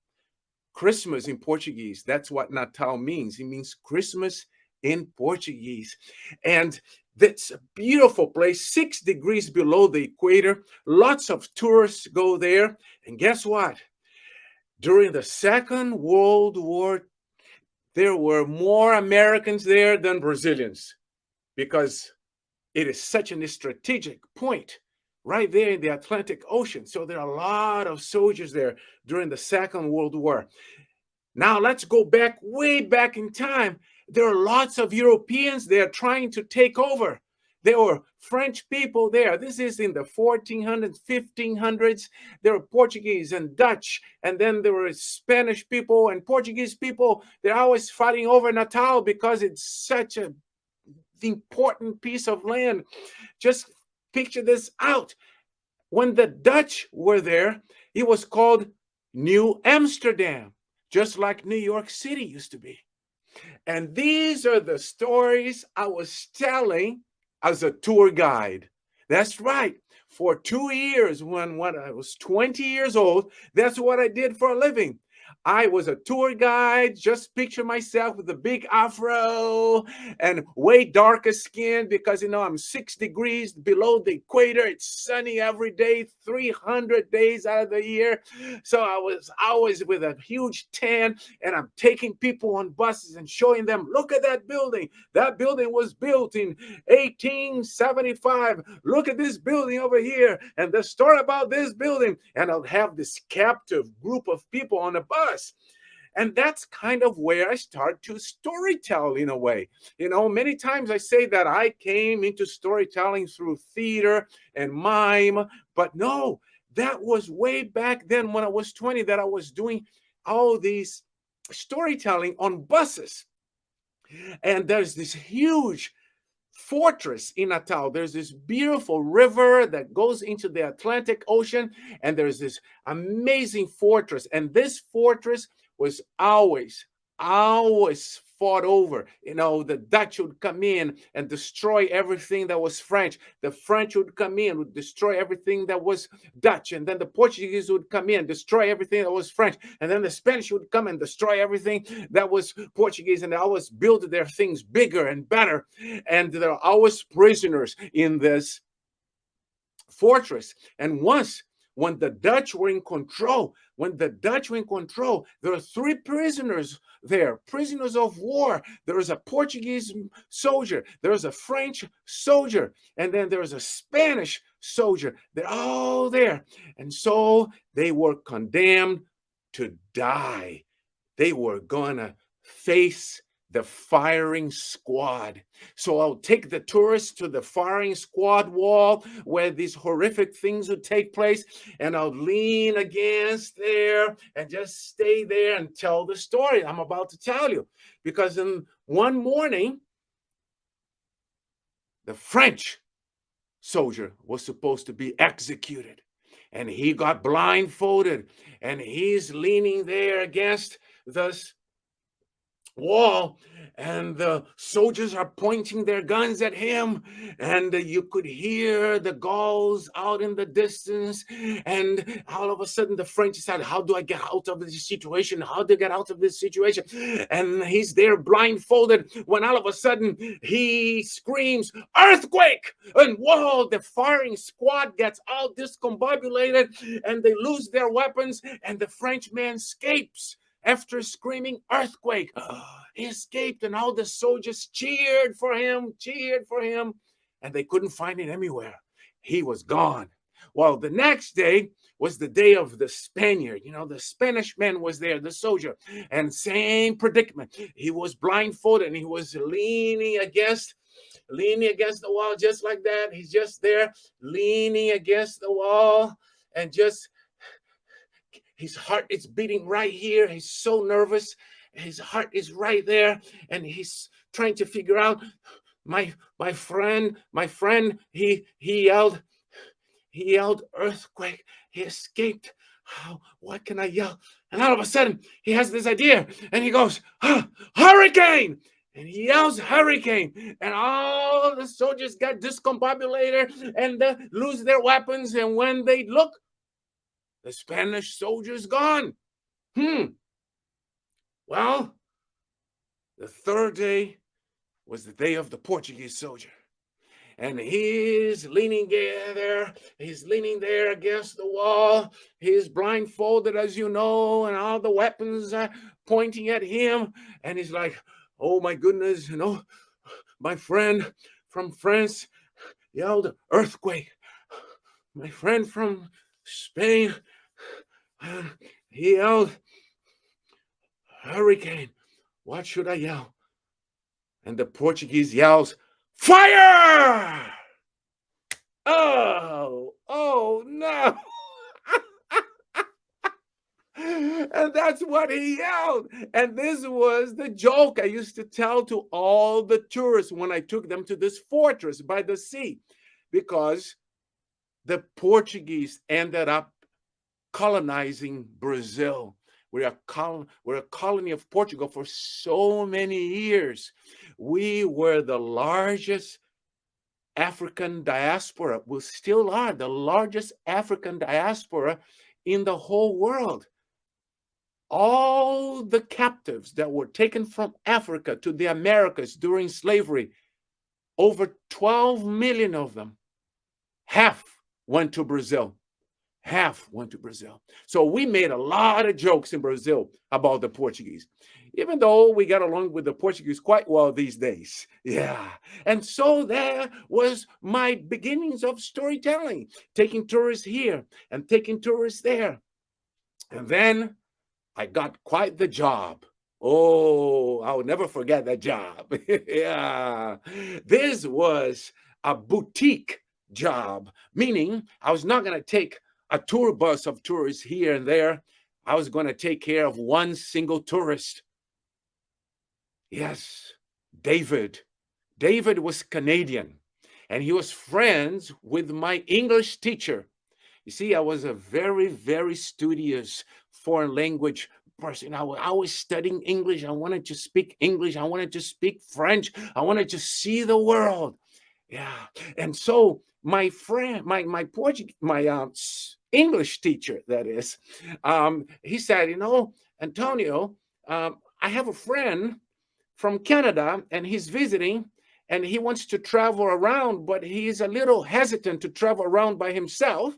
Christmas in Portuguese, that's what Natal means. It means Christmas in Portuguese. And that's a beautiful place, 6 degrees below the equator. Lots of tourists go there. And guess what? During the Second World War, there were more Americans there than Brazilians, because it is such a strategic point right there in the Atlantic Ocean. So there are a lot of soldiers there during the Second World War. Now let's go back, way back in time. There are lots of Europeans there trying to take over. There were French people there. This is in the 1400s, 1500s. There were Portuguese and Dutch, and then there were Spanish people and Portuguese people. They're always fighting over Natal because it's such an important piece of land. Just picture this out. When the Dutch were there, it was called New Amsterdam. just like New York City used to be. And these are the stories I was telling as a tour guide. That's right. For 2 years, when I was 20 years old, that's what I did for a living. I was a tour guide. Just picture myself with a big afro and way darker skin because, I'm 6 degrees below the equator. It's sunny every day, 300 days out of the year. So I was always with a huge tan, and I'm taking people on buses and showing them, look at that building. That building was built in 1875. Look at this building over here and the story about this building. And I'll have this captive group of people on a bus. And that's kind of where I start to storytell in a way. Many times I say that I came into storytelling through theater and mime, but no, that was way back then when I was 20 that I was doing all these storytelling on buses. And there's this huge fortress in Natal. There's this beautiful river that goes into the Atlantic Ocean, and there's this amazing fortress. And this fortress was always fought over. The Dutch would come in and destroy everything that was French. The French would come in, would destroy everything that was Dutch. And then the Portuguese would come in, destroy everything that was French. And then the Spanish would come and destroy everything that was Portuguese. And they always build their things bigger and better. And there are always prisoners in this fortress. And when the Dutch were in control, there are 3 prisoners there, prisoners of war. There is a Portuguese soldier, there is a French soldier, and then there is a Spanish soldier. They're all there. And so they were condemned to die. They were going to face the firing squad. So I'll take the tourists to the firing squad wall where these horrific things would take place, and I'll lean against there and just stay there and tell the story I'm about to tell you. Because in one morning, the French soldier was supposed to be executed, and he got blindfolded, and he's leaning there against this wall, and the soldiers are pointing their guns at him, and you could hear the gulls out in the distance. And all of a sudden the French said, how do I get out of this situation? And he's there blindfolded when all of a sudden he screams, earthquake! And whoa, the firing squad gets all discombobulated and they lose their weapons, and the Frenchman escapes. After screaming earthquake, he escaped, and all the soldiers cheered for him, and they couldn't find him anywhere. He was gone. Well, the next day was the day of the Spaniard. The Spanish man was there, the soldier, and same predicament. He was blindfolded, and he was leaning against the wall just like that. He's just there leaning against the wall, and just his heart is beating right here. He's so nervous. His heart is right there. And he's trying to figure out, my friend, he yelled earthquake. He escaped. What can I yell? And all of a sudden, he has this idea. And he goes, hurricane! And he yells hurricane. And all the soldiers got discombobulated and lose their weapons. And when they look, the Spanish soldier's gone. Well, the third day was the day of the Portuguese soldier. And he's leaning there against the wall. He's blindfolded, as you know, and all the weapons are pointing at him. And he's like, oh my goodness, my friend from France yelled earthquake. My friend from Spain, he yelled hurricane. What should I yell? And the Portuguese yells, fire! Oh no. And that's what he yelled. And this was the joke I used to tell to all the tourists when I took them to this fortress by the sea, because the Portuguese ended up colonizing Brazil We're a colony of Portugal for so many years. We were the largest African diaspora. We still are the largest African diaspora in the whole world. All the captives that were taken from Africa to the Americas during slavery, over 12 million of them, half went to Brazil. Half went to Brazil. So we made a lot of jokes in Brazil about the Portuguese, even though we got along with the Portuguese quite well these days. Yeah. And so there was my beginnings of storytelling, taking tourists here and taking tourists there. And then I got quite the job. Oh, I'll never forget that job. Yeah. This was a boutique job, meaning I was not going to take a tour bus of tourists here and there. I was going to take care of one single tourist. Yes, David. David was Canadian, and he was friends with my English teacher. You see, I was a very, very studious foreign language person. I was studying English. I wanted to speak English. I wanted to speak French. I wanted to see the world. Yeah. And so my friend, my English teacher, that is, he said, Antonio, I have a friend from Canada, and he's visiting, and he wants to travel around, but he's a little hesitant to travel around by himself.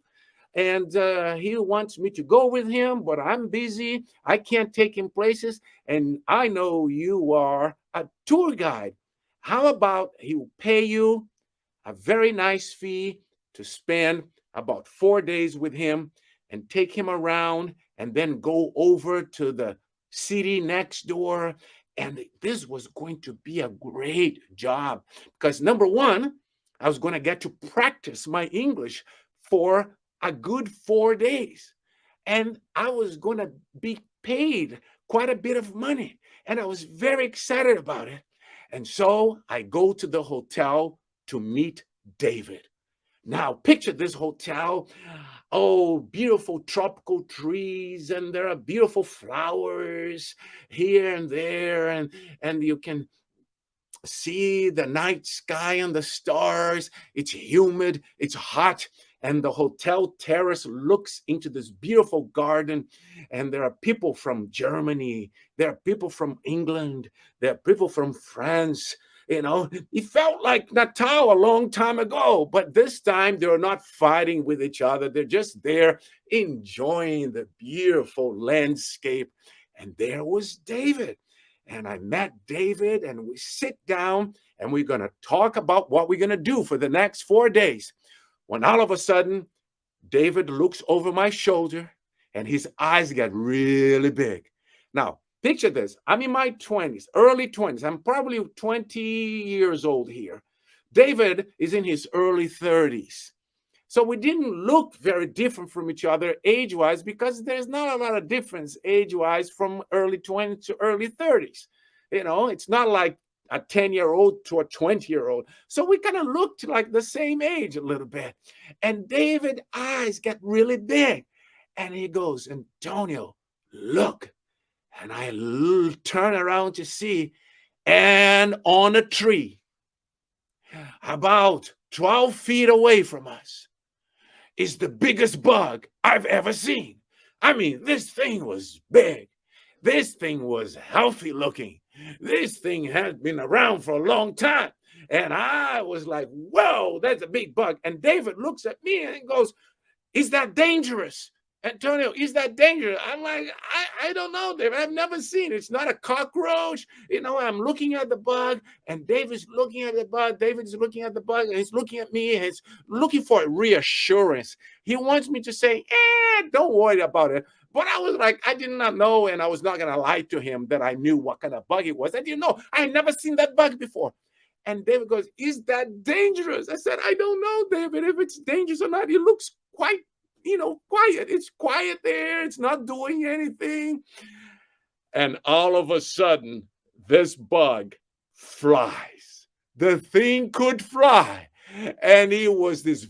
And he wants me to go with him, but I'm busy. I can't take him places. And I know you are a tour guide. How about he will pay you a very nice fee to spend about 4 days with him and take him around and then go over to the city next door. And this was going to be a great job because, number one, I was going to get to practice my English for a good 4 days. And I was going to be paid quite a bit of money. And I was very excited about it. And so I go to the hotel to meet David. Now, picture this hotel. Oh, beautiful tropical trees, and there are beautiful flowers here and there, and you can see the night sky and the stars. It's humid, it's hot, and the hotel terrace looks into this beautiful garden, and there are people from Germany, there are people from England, there are people from France. It felt like Natal a long time ago, but this time they're not fighting with each other. They're just there enjoying the beautiful landscape. And there was David. And I met David, and we sit down, and we're going to talk about what we're going to do for the next 4 days. When all of a sudden, David looks over my shoulder, and his eyes get really big. Now, picture this. I'm in my 20s, early 20s. I'm probably 20 years old here. David is in his early 30s. So we didn't look very different from each other age-wise because there's not a lot of difference age-wise from early 20s to early 30s. It's not like a 10-year-old to a 20-year-old. So we kind of looked like the same age a little bit. And David's eyes get really big. And he goes, Antonio, look. And I turn around to see, and on a tree, about 12 feet away from us, is the biggest bug I've ever seen. I mean, this thing was big. This thing was healthy looking. This thing has been around for a long time. And I was like, whoa, that's a big bug. And David looks at me and goes, is that dangerous? Antonio, is that dangerous? I'm like, I don't know, David. I've never seen it. It's not a cockroach. I'm looking at the bug, and David's looking at the bug. David's looking at the bug, and he's looking at me, and he's looking for a reassurance. He wants me to say, don't worry about it. But I was like, I did not know, and I was not going to lie to him that I knew what kind of bug it was. I didn't know. I had never seen that bug before. And David goes, is that dangerous? I said, I don't know, David, if it's dangerous or not. It looks quite quiet. It's quiet there. It's not doing anything. And all of a sudden, this bug flies. The thing could fly. And it was this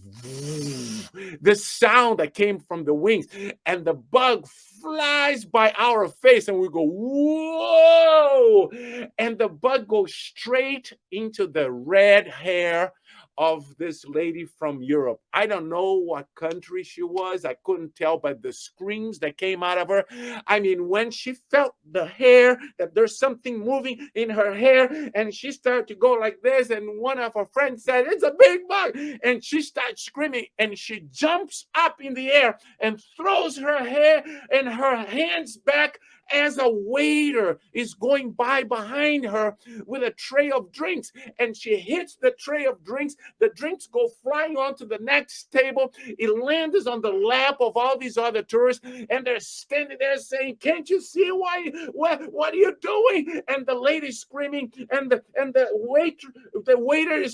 sound that came from the wings, and the bug flies by our face, and we go, whoa! And the bug goes straight into the red hair of this lady from Europe. I don't know what country she was. I couldn't tell by the screams that came out of her. I mean, when she felt the hair, that there's something moving in her hair, and she started to go like this, and one of her friends said, "It's a big bug." And she starts screaming, and she jumps up in the air and throws her hair and her hands back as a waiter is going by behind her with a tray of drinks, and she hits the tray of drinks. The drinks go flying onto the next table. It lands on the lap of all these other tourists, and they're standing there saying, "Can't you see what are you doing?" And the lady's screaming, and the waiter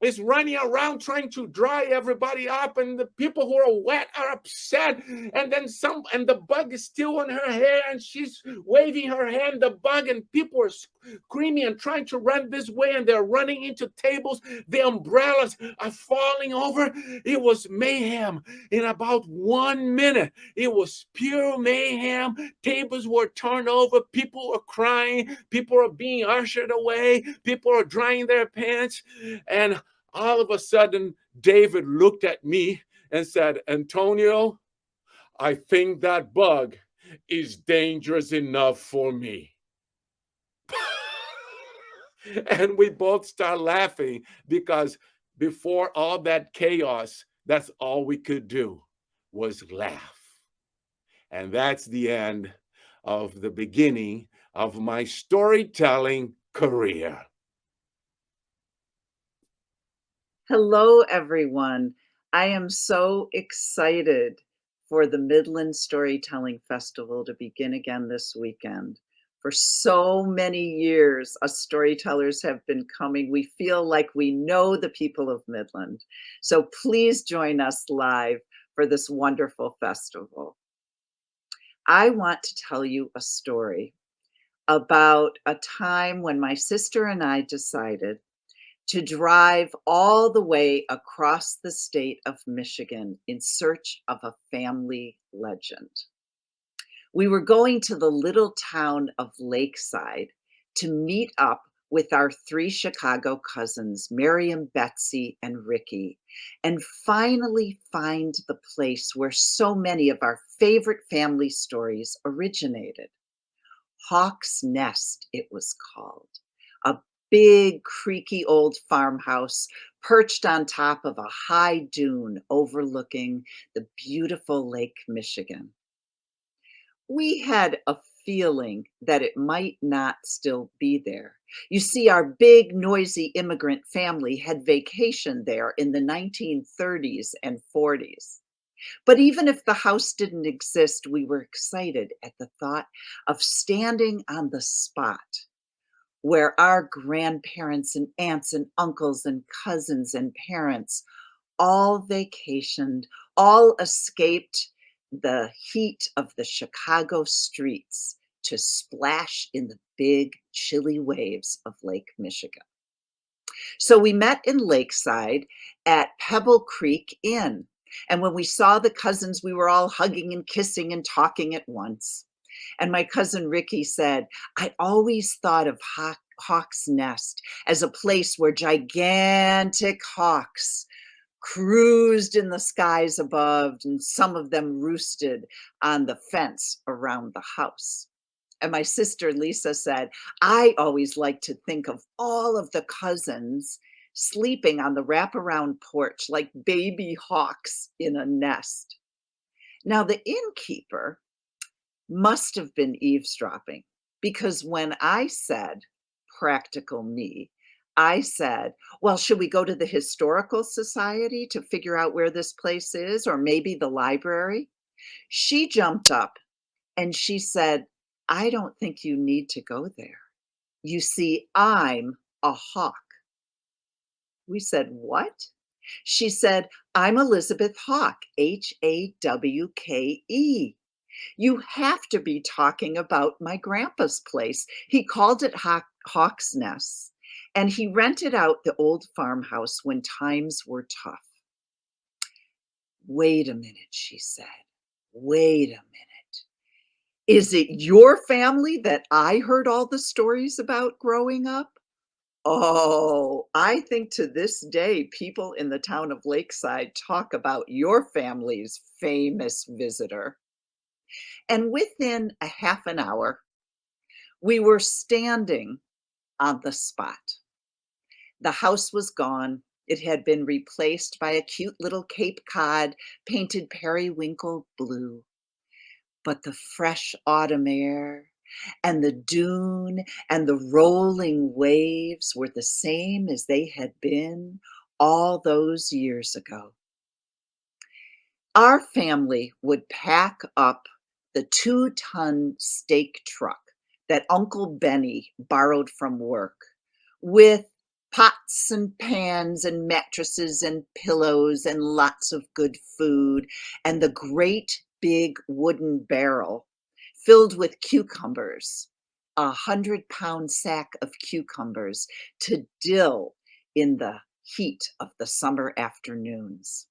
is running around trying to dry everybody up, and the people who are wet are upset. And then the bug is still on her hair, and she's waving her hand, the bug, and people are screaming and trying to run this way, and they're running into tables. The umbrellas are falling over. It was mayhem. In about 1 minute, it was pure mayhem. Tables were turned over. People are crying. People are being ushered away. People are drying their pants. And all of a sudden, David looked at me and said, "Antonio, I think that bug is dangerous enough for me." And we both start laughing, because before all that chaos, that's all we could do was laugh. And that's the end of the beginning of my storytelling career. Hello, everyone. I am so excited for the Midland Storytelling Festival to begin again this weekend. For so many years, us storytellers have been coming. We feel like we know the people of Midland. So please join us live for this wonderful festival. I want to tell you a story about a time when my sister and I decided to drive all the way across the state of Michigan in search of a family legend. We were going to the little town of Lakeside to meet up with our 3 Chicago cousins, Miriam, Betsy, and Ricky, and finally find the place where so many of our favorite family stories originated. Hawk's Nest, it was called. A big, creaky old farmhouse perched on top of a high dune overlooking the beautiful Lake Michigan. We had a feeling that it might not still be there. You see, our big, noisy immigrant family had vacationed there in the 1930s and 40s. But even if the house didn't exist, we were excited at the thought of standing on the spot where our grandparents and aunts and uncles and cousins and parents all vacationed, all escaped the heat of the Chicago streets to splash in the big, chilly waves of Lake Michigan. So we met in Lakeside at Pebble Creek Inn. And when we saw the cousins, we were all hugging and kissing and talking at once. And my cousin Ricky said, "I always thought of Hawk's Nest as a place where gigantic hawks cruised in the skies above, and some of them roosted on the fence around the house." And my sister Lisa said, "I always like to think of all of the cousins sleeping on the wraparound porch like baby hawks in a nest." Now, the innkeeper must have been eavesdropping, because when I said, practical me, I said, "Well, should we go to the Historical Society to figure out where this place is, or maybe the library?" She jumped up and she said, "I don't think you need to go there. You see, I'm a hawk." We said, "What?" She said, "I'm Elizabeth Hawke, Hawke. You have to be talking about my grandpa's place. He called it Hawk's Nest, and he rented out the old farmhouse when times were tough. "Wait a minute," she said. "Wait a minute. Is it your family that I heard all the stories about growing up?" Oh, I think to this day, people in the town of Lakeside talk about your family's famous visitor. And within a half an hour, we were standing on the spot. The house was gone. It had been replaced by a cute little Cape Cod painted periwinkle blue. But the fresh autumn air and the dune and the rolling waves were the same as they had been all those years ago. Our family would pack up the 2-ton steak truck that Uncle Benny borrowed from work with pots and pans and mattresses and pillows and lots of good food and the great big wooden barrel filled with cucumbers, 100-pound sack of cucumbers to dill in the heat of the summer afternoons.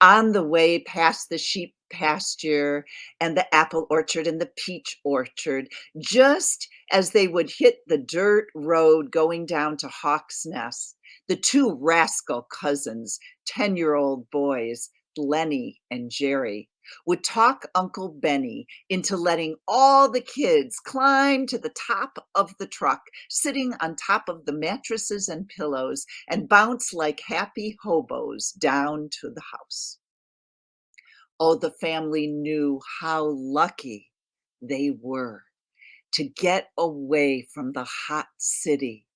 On the way past the sheep pasture and the apple orchard and the peach orchard, just as they would hit the dirt road going down to Hawk's Nest, the two rascal cousins, 10-year-old boys, Lenny and Jerry, would talk Uncle Benny into letting all the kids climb to the top of the truck, sitting on top of the mattresses and pillows, and bounce like happy hobos down to the house. Oh, the family knew how lucky they were to get away from the hot city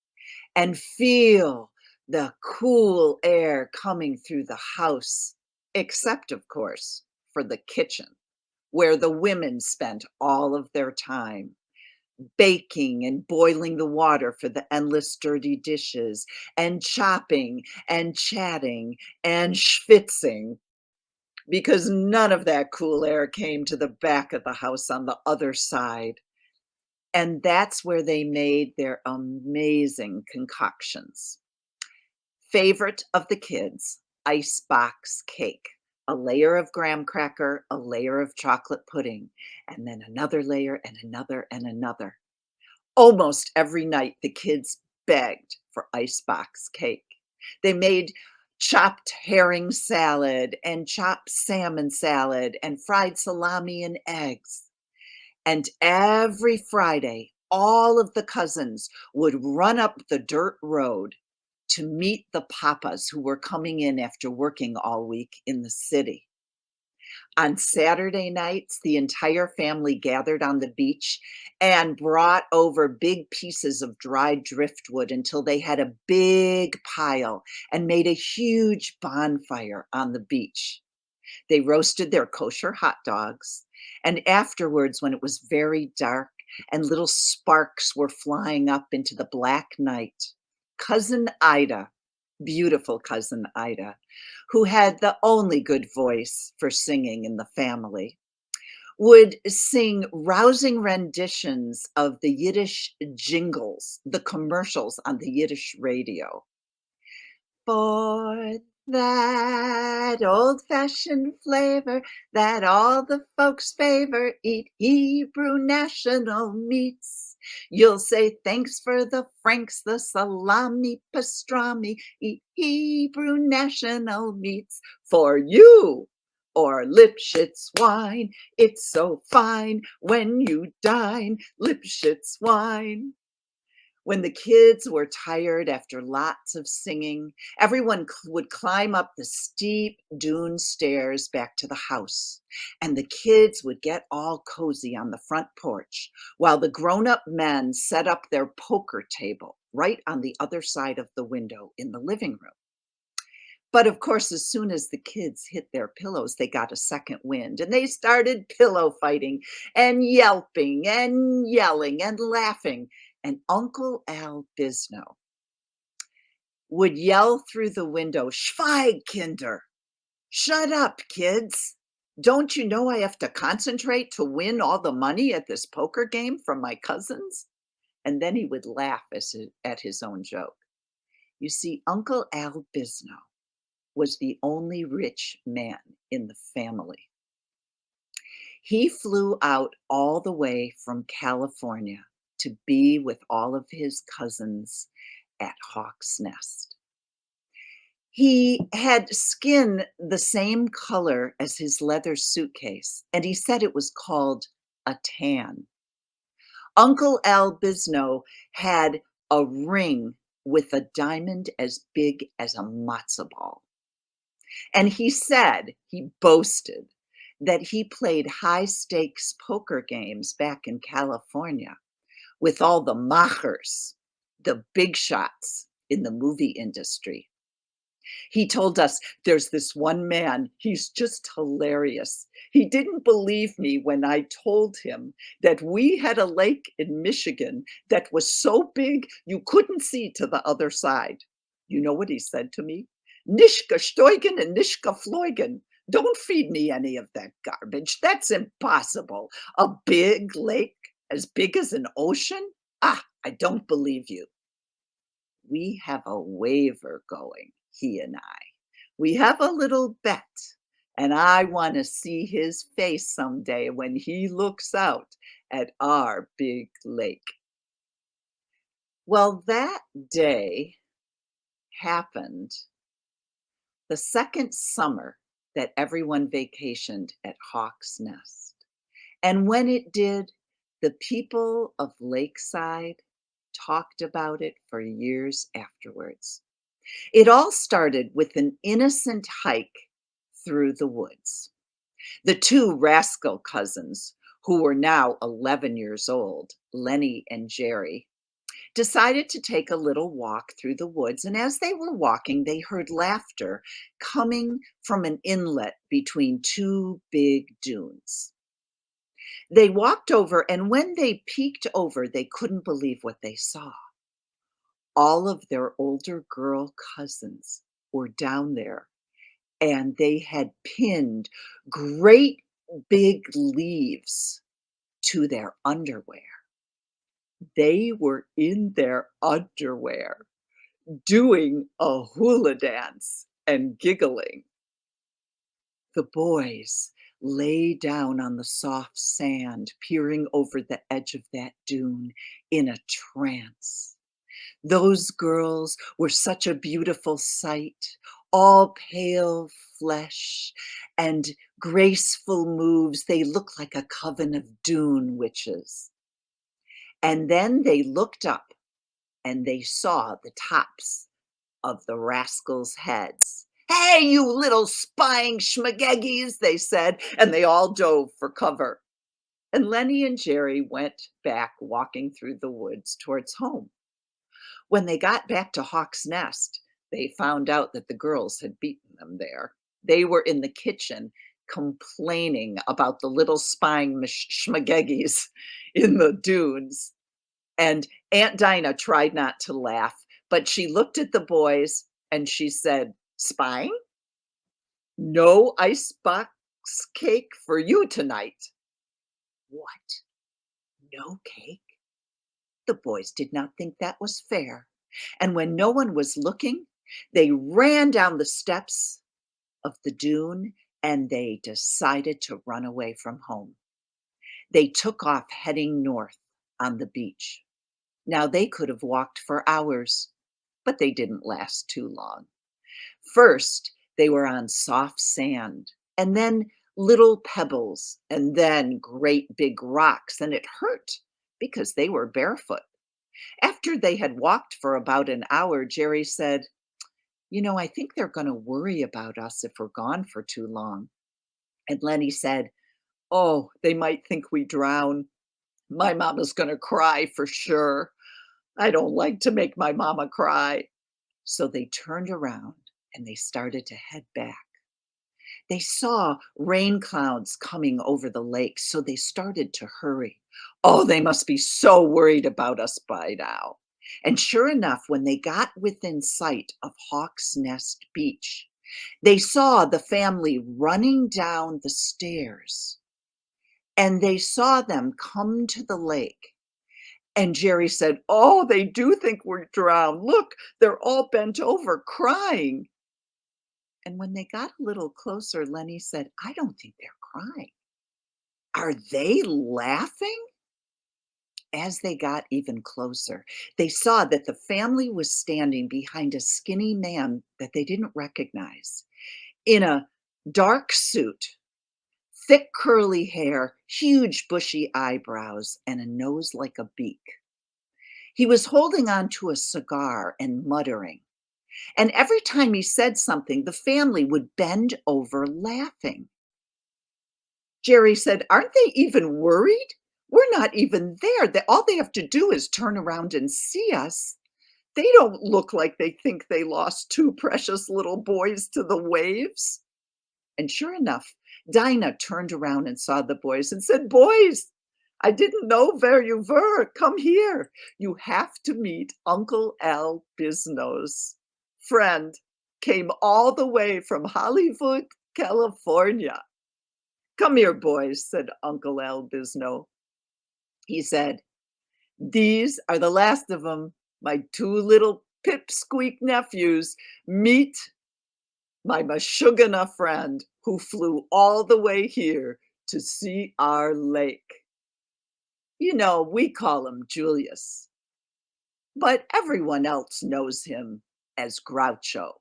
and feel the cool air coming through the house, except, of course, for the kitchen, where the women spent all of their time baking and boiling the water for the endless dirty dishes, and chopping and chatting and schwitzing, because none of that cool air came to the back of the house on the other side. And that's where they made their amazing concoctions. Favorite of the kids, icebox cake. A layer of graham cracker, a layer of chocolate pudding, and then another layer and another and another. Almost every night, the kids begged for icebox cake. They made chopped herring salad and chopped salmon salad and fried salami and eggs. And every Friday, all of the cousins would run up the dirt road to meet the papas who were coming in after working all week in the city. On Saturday nights, the entire family gathered on the beach and brought over big pieces of dried driftwood until they had a big pile and made a huge bonfire on the beach. They roasted their kosher hot dogs, and afterwards, when it was very dark and little sparks were flying up into the black night, Cousin Ida, beautiful Cousin Ida, who had the only good voice for singing in the family, would sing rousing renditions of the Yiddish jingles, the commercials on the Yiddish radio. For that old-fashioned flavor that all the folks favor, eat Hebrew national meats. You'll say thanks for the franks, the salami, pastrami, eat Hebrew national meats for you. Or Lipschitz wine, it's so fine when you dine, Lipschitz wine. When the kids were tired after lots of singing, everyone would climb up the steep dune stairs back to the house, and the kids would get all cozy on the front porch while the grown-up men set up their poker table right on the other side of the window in the living room. But of course, as soon as the kids hit their pillows, they got a second wind and they started pillow fighting and yelping and yelling and laughing. And Uncle Al Bisno would yell through the window, "Schweig, Kinder! Shut up, kids! Don't you know I have to concentrate to win all the money at this poker game from my cousins?" and then he would laugh at his own joke. You see, Uncle Al Bisno was the only rich man in the family. He flew out all the way from California to be with all of his cousins at Hawk's Nest. He had skin the same color as his leather suitcase, and he said it was called a tan. Uncle Al Bisno had a ring with a diamond as big as a matzo ball. And he boasted, that he played high stakes poker games back in California with all the machers, the big shots in the movie industry. He told us, there's this one man, he's just hilarious. He didn't believe me when I told him that we had a lake in Michigan that was so big you couldn't see to the other side. You know what he said to me? Nishka Steugen and Nishka Fleugen. Don't feed me any of that garbage. That's impossible. A big lake as big as an ocean? Ah, I don't believe you. We have a waiver going, he and I. We have a little bet, and I want to see his face someday when he looks out at our big lake. Well, that day happened the second summer that everyone vacationed at Hawk's Nest. And when it did, the people of Lakeside talked about it for years afterwards. It all started with an innocent hike through the woods. The two rascal cousins, who were now 11 years old, Lenny and Jerry, decided to take a little walk through the woods. And as they were walking, they heard laughter coming from an inlet between two big dunes. They walked over, and when they peeked over, they couldn't believe what they saw. All of their older girl cousins were down there, and they had pinned great big leaves to their underwear. They were in their underwear doing a hula dance and giggling. The boys lay down on the soft sand, peering over the edge of that dune in a trance. Those girls were such a beautiful sight, all pale flesh and graceful moves. They looked like a coven of dune witches. And then they looked up and they saw the tops of the rascals' heads. Hey, you little spying schmageggies, they said, and they all dove for cover. And Lenny and Jerry went back walking through the woods towards home. When they got back to Hawk's Nest, they found out that the girls had beaten them there. They were in the kitchen complaining about the little spying schmageggies in the dunes. And Aunt Dinah tried not to laugh, but she looked at the boys and she said, "Spying? No icebox cake for you tonight." What? No cake? The boys did not think that was fair. And when no one was looking, they ran down the steps of the dune and they decided to run away from home. They took off heading north on the beach. Now they could have walked for hours, but they didn't last too long. First, they were on soft sand, and then little pebbles, and then great big rocks, and it hurt because they were barefoot. After they had walked for about an hour, Jerry said, I think they're going to worry about us if we're gone for too long. And Lenny said, oh, they might think we drown. My mama's going to cry for sure. I don't like to make my mama cry. So they turned around and they started to head back. They saw rain clouds coming over the lake, so they started to hurry. Oh, they must be so worried about us by now. And sure enough, when they got within sight of Hawk's Nest Beach, they saw the family running down the stairs. And they saw them come to the lake. And Jerry said, "Oh, they do think we're drowned. Look, they're all bent over crying." And when they got a little closer, Lenny said, "I don't think they're crying. Are they laughing?" As they got even closer, they saw that the family was standing behind a skinny man that they didn't recognize, in a dark suit, thick curly hair, huge bushy eyebrows, and a nose like a beak. He was holding on to a cigar and muttering, and every time he said something, the family would bend over laughing. Jerry said, "Aren't they even worried? We're not even there. All they have to do is turn around and see us. They don't look like they think they lost two precious little boys to the waves." And sure enough, Dinah turned around and saw the boys and said, "Boys, I didn't know where you were. Come here. You have to meet Uncle Al Bisnow's friend. Came all the way from Hollywood, California." "Come here, boys," said Uncle Al Bisnow. He said, "These are the last of them, my two little pipsqueak nephews. Meet my Meshuggah friend who flew all the way here to see our lake. You know, we call him Julius, but everyone else knows him as Groucho."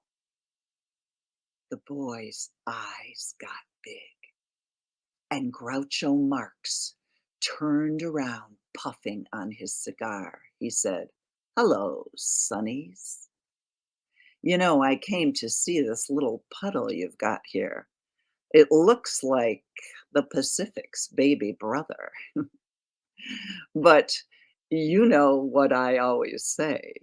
The boys' eyes got big, and Groucho Marx turned around puffing on his cigar. He said, "Hello, Sonnies. You know, I came to see this little puddle you've got here. It looks like the Pacific's baby brother. But you know what I always say.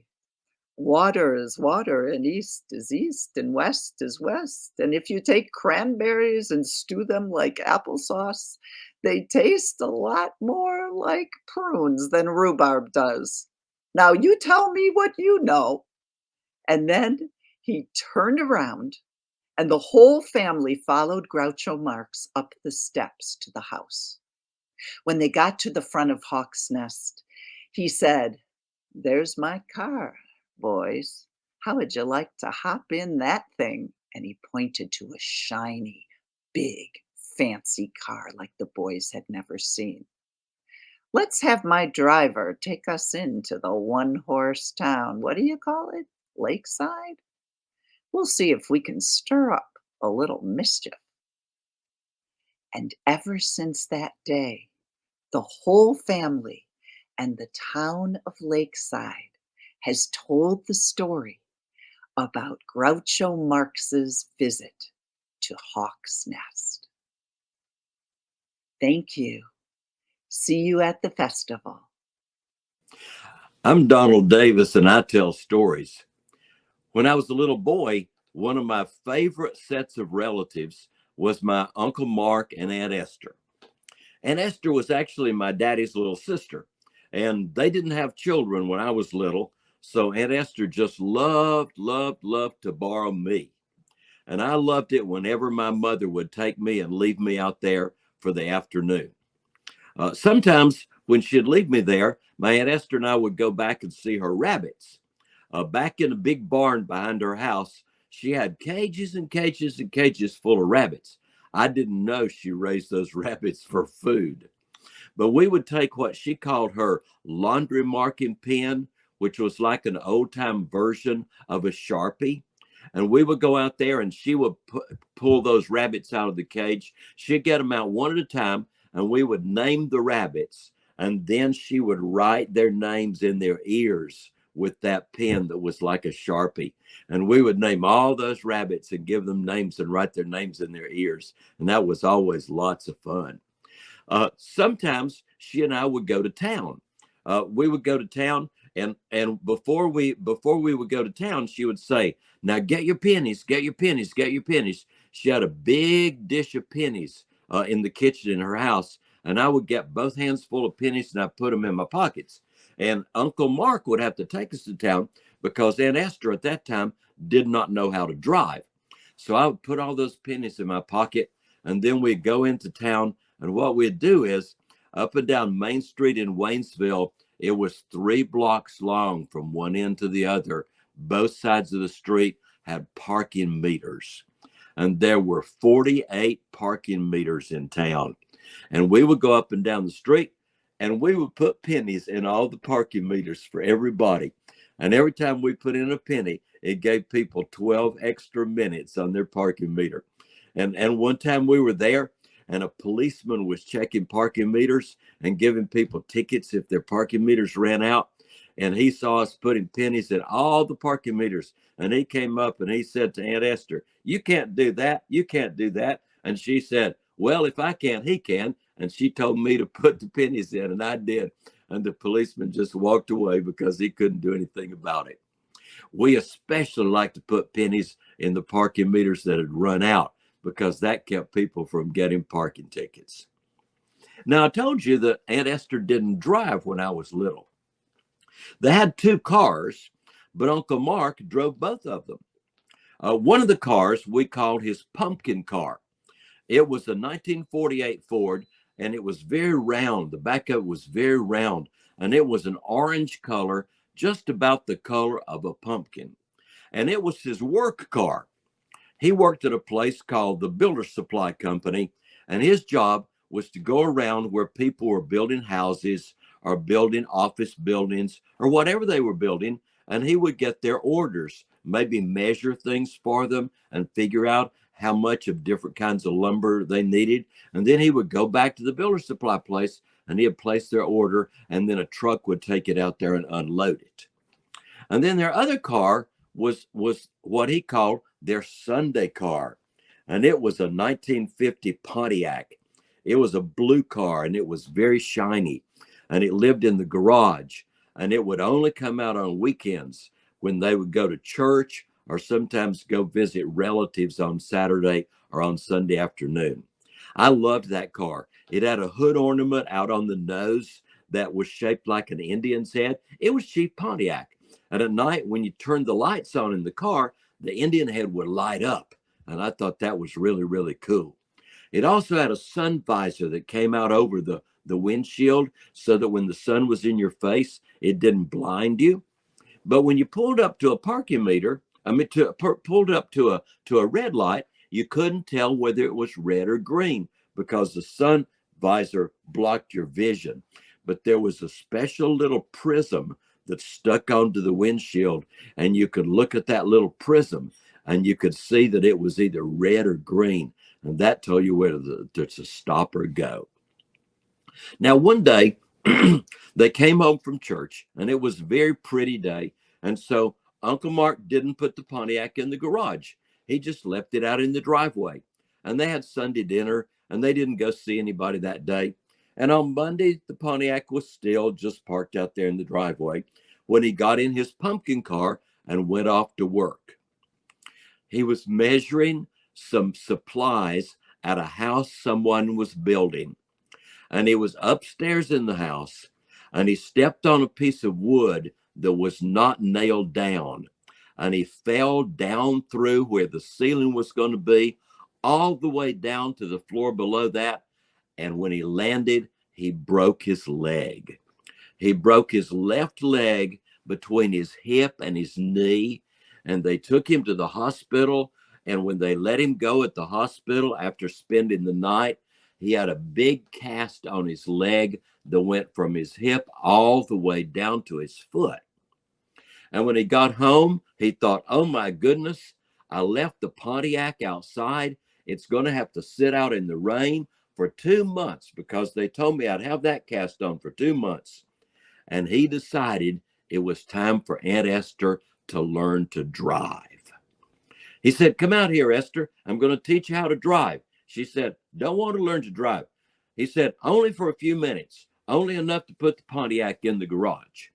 Water is water, and east is east, and west is west. And if you take cranberries and stew them like applesauce, they taste a lot more like prunes than rhubarb does. Now you tell me what you know." And then he turned around, and the whole family followed Groucho Marx up the steps to the house. When they got to the front of Hawk's Nest, he said, "There's my car, boys. How would you like to hop in that thing?" And he pointed to a shiny, big, fancy car like the boys had never seen. "Let's have my driver take us into the one-horse town. What do you call it? Lakeside? We'll see if we can stir up a little mischief." And ever since that day, the whole family and the town of Lakeside has told the story about Groucho Marx's visit to Hawk's Nest. Thank you. See you at the festival. I'm Donald Davis, and I tell stories. When I was a little boy, one of my favorite sets of relatives was my Uncle Mark and Aunt Esther. Aunt Esther was actually my daddy's little sister, and they didn't have children when I was little, so Aunt Esther just loved to borrow me. And I loved it whenever my mother would take me and leave me out there for the afternoon. Sometimes when she'd leave me there, my Aunt Esther and I would go back and see her rabbits. Back in a big barn behind her house, she had cages and cages and cages full of rabbits. I didn't know she raised those rabbits for food. But we would take what she called her laundry marking pen, which was like an old-time version of a Sharpie. And we would go out there and she would pull those rabbits out of the cage. She'd get them out one at a time, and we would name the rabbits. And then she would write their names in their ears with that pen that was like a Sharpie. And we would name all those rabbits and give them names and write their names in their ears. And that was always lots of fun. Sometimes she and I would go to town. We would go to town, and before we would go to town, she would say, "Now get your pennies, get your pennies, get your pennies." She had a big dish of pennies in the kitchen in her house, and I would get both hands full of pennies and I put them in my pockets. And Uncle Mark would have to take us to town because Aunt Esther at that time did not know how to drive. So I would put all those pennies in my pocket, and then we'd go into town. And what we'd do is up and down Main Street in Waynesville, It was 3 blocks long from one end to the other. Both sides of the street had parking meters. And there were 48 parking meters in town. And we would go up and down the street and we would put pennies in all the parking meters for everybody. And every time we put in a penny, it gave people 12 extra minutes on their parking meter. And one time we were there and a policeman was checking parking meters and giving people tickets if their parking meters ran out. And he saw us putting pennies in all the parking meters. And he came up and he said to Aunt Esther, "You can't do that. You can't do that." And she said, "Well, if I can't, he can." And she told me to put the pennies in, and I did. And the policeman just walked away because he couldn't do anything about it. We especially like to put pennies in the parking meters that had run out because that kept people from getting parking tickets. Now, I told you that Aunt Esther didn't drive when I was little. They had 2 cars, but Uncle Mark drove both of them. One of the cars we called his pumpkin car. It was a 1948 Ford, and it was very round. The back of it was very round, and it was an orange color, just about the color of a pumpkin. And it was his work car. He worked at a place called the Builder Supply Company, and his job was to go around where people were building houses or building office buildings or whatever they were building, and he would get their orders, maybe measure things for them and figure out how much of different kinds of lumber they needed. And then he would go back to the builder supply place and he'd place their order, and then a truck would take it out there and unload it. And then their other car was what he called their Sunday car. And it was a 1950 Pontiac. It was a blue car and it was very shiny. And it lived in the garage. And it would only come out on weekends when they would go to church or sometimes go visit relatives on Saturday or on Sunday afternoon. I loved that car. It had a hood ornament out on the nose that was shaped like an Indian's head. It was cheap Pontiac. And at night, when you turned the lights on in the car, the Indian head would light up. And I thought that was really, really cool. It also had a sun visor that came out over the windshield so that when the sun was in your face, it didn't blind you. But when you pulled up to a parking meter, pulled up to a red light, you couldn't tell whether it was red or green because the sun visor blocked your vision. But there was a special little prism that stuck onto the windshield, and you could look at that little prism and you could see that it was either red or green, and that told you whether to stop or go. Now, one day they came home from church, and it was a very pretty day, and so Uncle Mark didn't put the Pontiac in the garage. He just left it out in the driveway. And they had Sunday dinner, and they didn't go see anybody that day. And on Monday, the Pontiac was still just parked out there in the driveway when he got in his pumpkin car and went off to work. He was measuring some supplies at a house someone was building. And he was upstairs in the house, and he stepped on a piece of wood that was not nailed down. And he fell down through where the ceiling was going to be, all the way down to the floor below that. And when he landed, he broke his leg. He broke his left leg between his hip and his knee. And they took him to the hospital. And when they let him go at the hospital after spending the night, he had a big cast on his leg that went from his hip all the way down to his foot. And when he got home, he thought, oh my goodness, I left the Pontiac outside. It's going to have to sit out in the rain for 2 months because they told me I'd have that cast on for 2 months. And he decided it was time for Aunt Esther to learn to drive. He said, come out here, Esther. I'm going to teach you how to drive. She said, don't want to learn to drive. He said, only for a few minutes, only enough to put the Pontiac in the garage.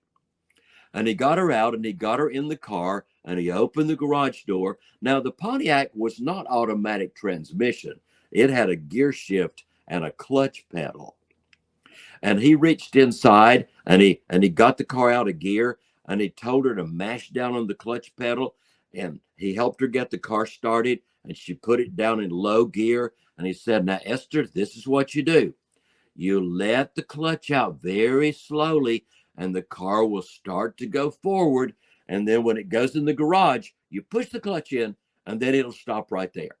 And he got her out and he got her in the car and he opened the garage door. Now, the Pontiac was not automatic transmission. It had a gear shift and a clutch pedal. And he reached inside and he got the car out of gear and he told her to mash down on the clutch pedal. And he helped her get the car started and she put it down in low gear. And he said, now, Esther, this is what you do. You let the clutch out very slowly and the car will start to go forward. And then when it goes in the garage, you push the clutch in, and then it'll stop right there.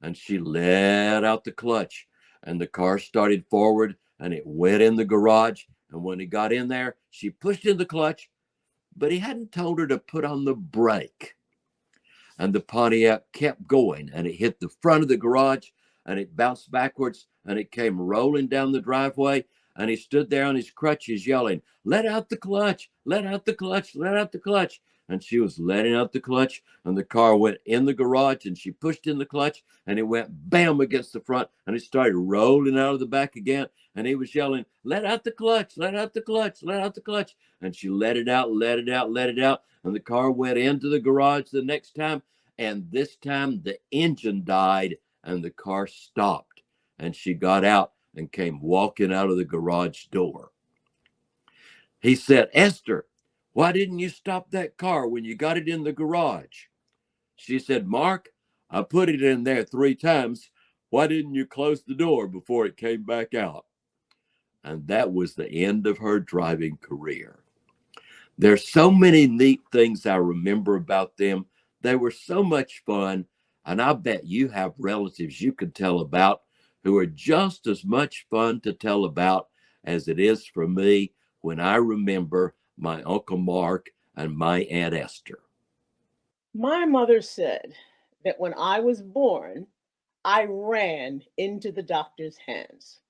And she let out the clutch, and the car started forward, and it went in the garage. And when it got in there, she pushed in the clutch, but he hadn't told her to put on the brake. And the Pontiac kept going, and it hit the front of the garage, and it bounced backwards, and it came rolling down the driveway. And he stood there on his crutches yelling, "Let out the clutch, let out the clutch, let out the clutch." And she was letting out the clutch, and the car went in the garage, and she pushed in the clutch, and it went bam against the front, and it started rolling out of the back again. And he was yelling, "Let out the clutch, let out the clutch, let out the clutch." And she let it out, let it out, let it out. And the car went into the garage the next time. And this time the engine died, and the car stopped. And she got out and came walking out of the garage door. He said, "Esther, why didn't you stop that car when you got it in the garage?" She said, "Mark, I put it in there 3 times. Why didn't you close the door before it came back out?" And that was the end of her driving career. There's so many neat things I remember about them. They were so much fun. And I bet you have relatives you can tell about who are just as much fun to tell about as it is for me when I remember my Uncle Mark and my Aunt Esther. My mother said that when I was born, I ran into the doctor's hands.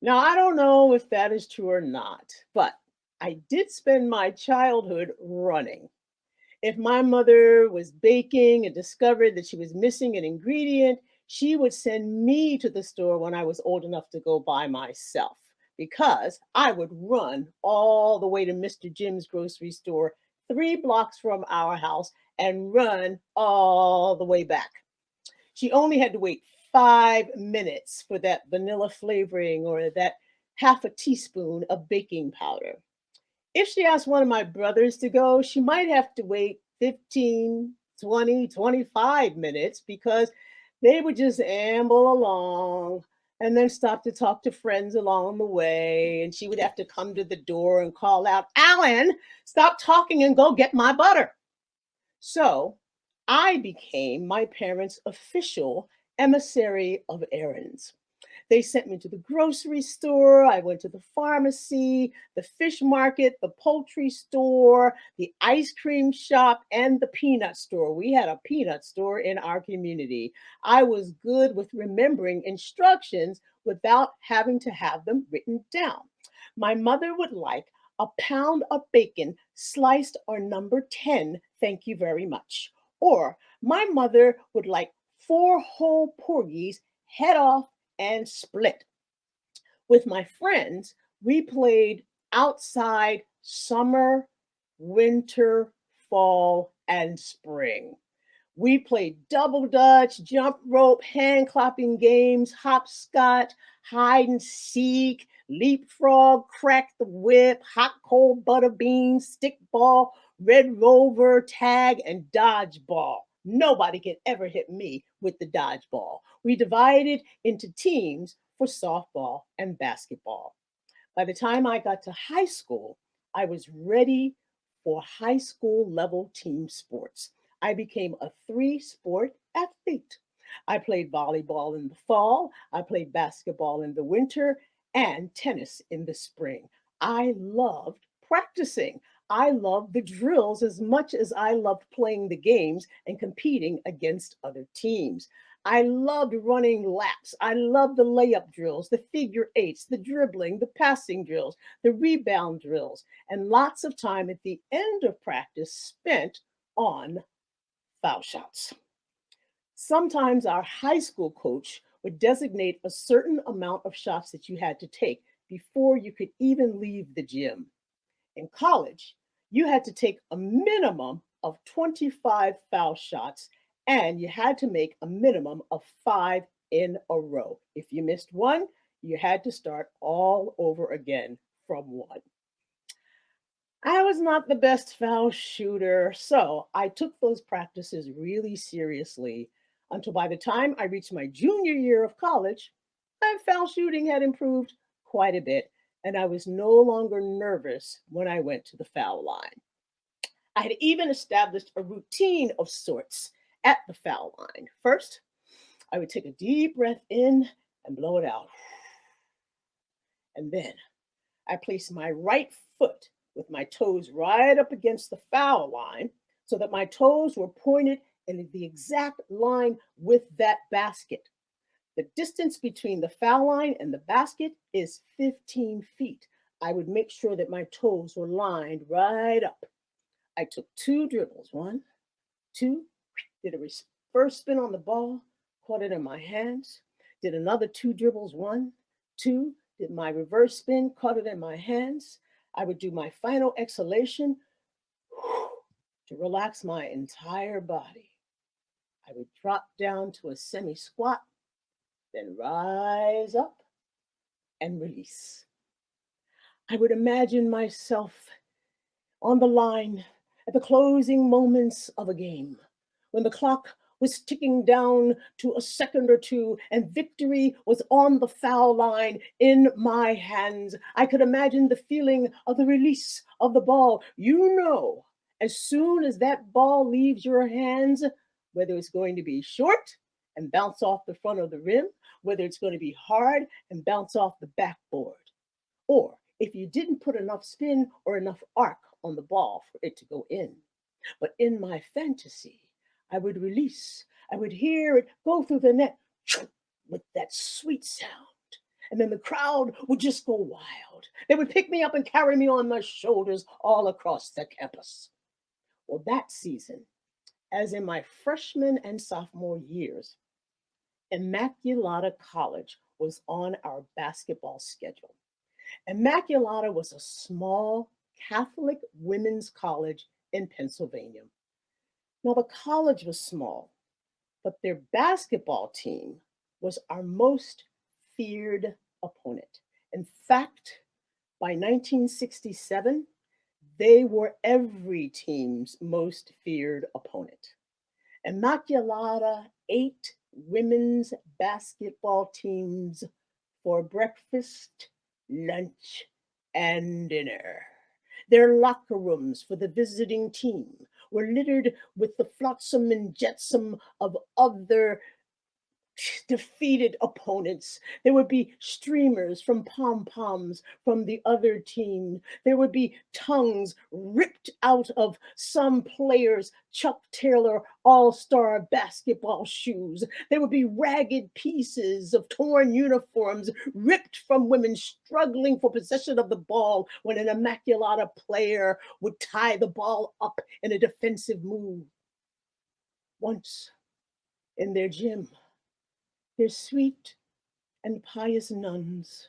Now, I don't know if that is true or not, but I did spend my childhood running. If my mother was baking and discovered that she was missing an ingredient, she would send me to the store when I was old enough to go by myself because I would run all the way to Mr. Jim's grocery store 3 blocks from our house and run all the way back. She only had to wait 5 minutes for that vanilla flavoring or that half a teaspoon of baking powder. If she asked one of my brothers to go, she might have to wait 15, 20, 25 minutes because they would just amble along and then stop to talk to friends along the way. And she would have to come to the door and call out, "Alan, stop talking and go get my butter." So I became my parents' official emissary of errands. They sent me to the grocery store. I went to the pharmacy, the fish market, the poultry store, the ice cream shop, and the peanut store. We had a peanut store in our community. I was good with remembering instructions without having to have them written down. My mother would like a pound of bacon sliced or number 10, thank you very much. Or my mother would like 4 whole porgies, head off and split. With my friends, we played outside summer, winter, fall, and spring. We played double dutch, jump rope, hand clapping games, hopscotch, hide and seek, leapfrog, crack the whip, hot cold butter beans, stickball, red rover, tag, and dodgeball. Nobody can ever hit me with the dodgeball. We divided into teams for softball and basketball. By the time I got to high school, I was ready for high school level team sports. I became a 3-sport athlete. I played volleyball in the fall, I played basketball in the winter, and tennis in the spring. I loved practicing. I loved the drills as much as I loved playing the games and competing against other teams. I loved running laps. I loved the layup drills, the figure eights, the dribbling, the passing drills, the rebound drills, and lots of time at the end of practice spent on foul shots. Sometimes our high school coach would designate a certain amount of shots that you had to take before you could even leave the gym. In college, you had to take a minimum of 25 foul shots and you had to make a minimum of 5 in a row. If you missed one, you had to start all over again from 1. I was not the best foul shooter, so I took those practices really seriously until by the time I reached my junior year of college, my foul shooting had improved quite a bit and I was no longer nervous when I went to the foul line. I had even established a routine of sorts at the foul line. First, I would take a deep breath in and blow it out. And then I placed my right foot with my toes right up against the foul line so that my toes were pointed in the exact line with that basket. The distance between the foul line and the basket is 15 feet. I would make sure that my toes were lined right up. I took 2 dribbles, 1, 2, did a reverse spin on the ball, caught it in my hands, did another 2 dribbles, 1, 2, did my reverse spin, caught it in my hands. I would do my final exhalation to relax my entire body. I would drop down to a semi-squat, then rise up and release. I would imagine myself on the line at the closing moments of a game, when the clock was ticking down to a second or two and victory was on the foul line in my hands. I could imagine the feeling of the release of the ball. You know, as soon as that ball leaves your hands, whether it's going to be short and bounce off the front of the rim, whether it's going to be hard and bounce off the backboard, or if you didn't put enough spin or enough arc on the ball for it to go in. But in my fantasy, I would release, I would hear it go through the net with that sweet sound. And then the crowd would just go wild. They would pick me up and carry me on their shoulders all across the campus. Well, that season, as in my freshman and sophomore years, Immaculata College was on our basketball schedule. Immaculata was a small Catholic women's college in Pennsylvania. Now, the college was small, but their basketball team was our most feared opponent. In fact, by 1967, they were every team's most feared opponent. Immaculata ate women's basketball teams for breakfast, lunch, and dinner. Their locker rooms for the visiting team were littered with the flotsam and jetsam of other defeated opponents. There would be streamers from pom-poms from the other team. There would be tongues ripped out of some players' Chuck Taylor all-star basketball shoes. There would be ragged pieces of torn uniforms ripped from women struggling for possession of the ball when an Immaculata player would tie the ball up in a defensive move. Once in their gym, their sweet and pious nuns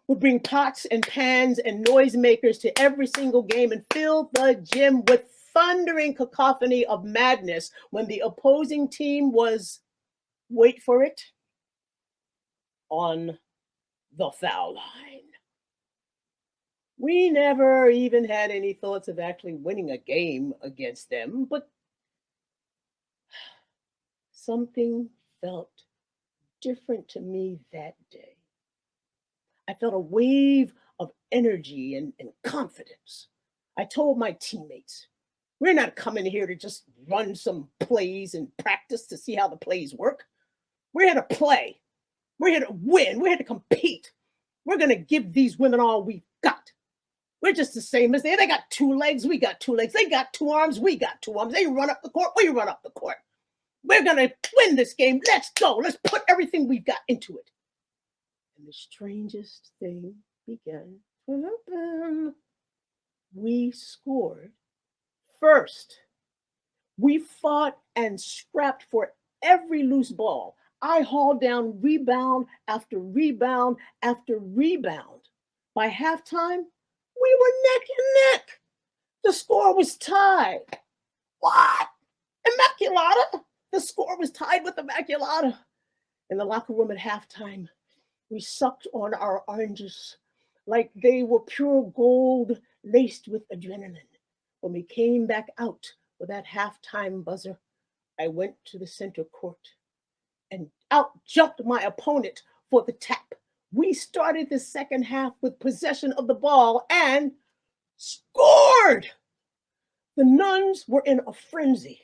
would bring pots and pans and noisemakers to every single game and fill the gym with thundering cacophony of madness when the opposing team was, wait for it, on the foul line. We never even had any thoughts of actually winning a game against them, but something felt different to me that day. I felt a wave of energy and confidence. I told my teammates, we're not coming here to just run some plays and practice to see how the plays work. We're here to play. We're here to win. We're here to compete. We're going to give these women all we've got. We're just the same as they. They got 2 legs. We got 2 legs. They got 2 arms. We got 2 arms. They run up the court. We run up the court. We're going to win this game. Let's go. Let's put everything we've got into it. And the strangest thing began to happen. We scored first. We fought and scrapped for every loose ball. I hauled down rebound after rebound after rebound. By halftime, we were neck and neck. The score was tied. What? Immaculata? The score was tied with Immaculata. In the locker room at halftime, we sucked on our oranges like they were pure gold laced with adrenaline. When we came back out with that halftime buzzer, I went to the center court and out jumped my opponent for the tap. We started the second half with possession of the ball and scored. The Nuns were in a frenzy.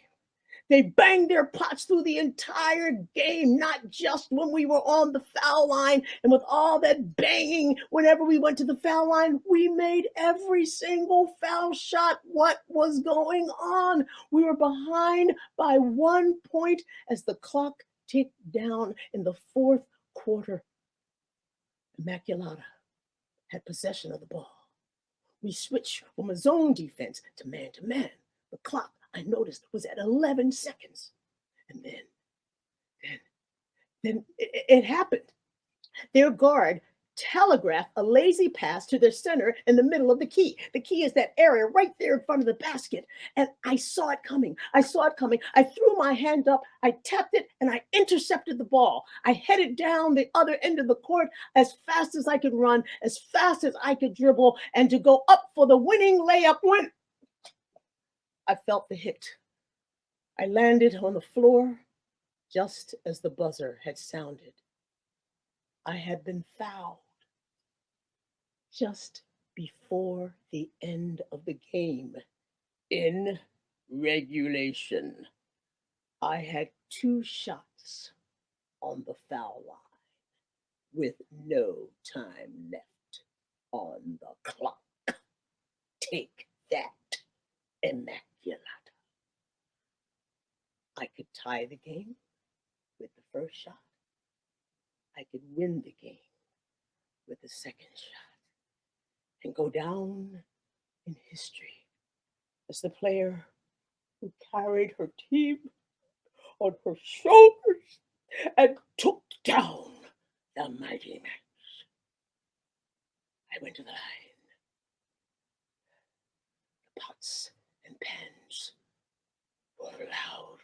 They banged their pots through the entire game, not just when we were on the foul line. And with all that banging, whenever we went to the foul line, we made every single foul shot. What was going on? We were behind by 1 point as the clock ticked down in the fourth quarter. Immaculata had possession of the ball. We switched from a zone defense to man to man. The clock, I noticed, was at 11 seconds. And then it happened. Their guard telegraphed a lazy pass to their center in the middle of the key. The key is that area right there in front of the basket. And I saw it coming. I threw my hand up, I tapped it, and I intercepted the ball. I headed down the other end of the court as fast as I could run, as fast as I could dribble, and to go up for the winning layup when I felt the hit. I landed on the floor just as the buzzer had sounded. I had been fouled just before the end of the game in regulation. I had 2 shots on the foul line with no time left on the clock. Take that, Immaculata. I could tie the game with the first shot. I could win the game with the second shot and go down in history as the player who carried her team on her shoulders and took down the mighty Knights. I went to the line. The pots and pans were loud.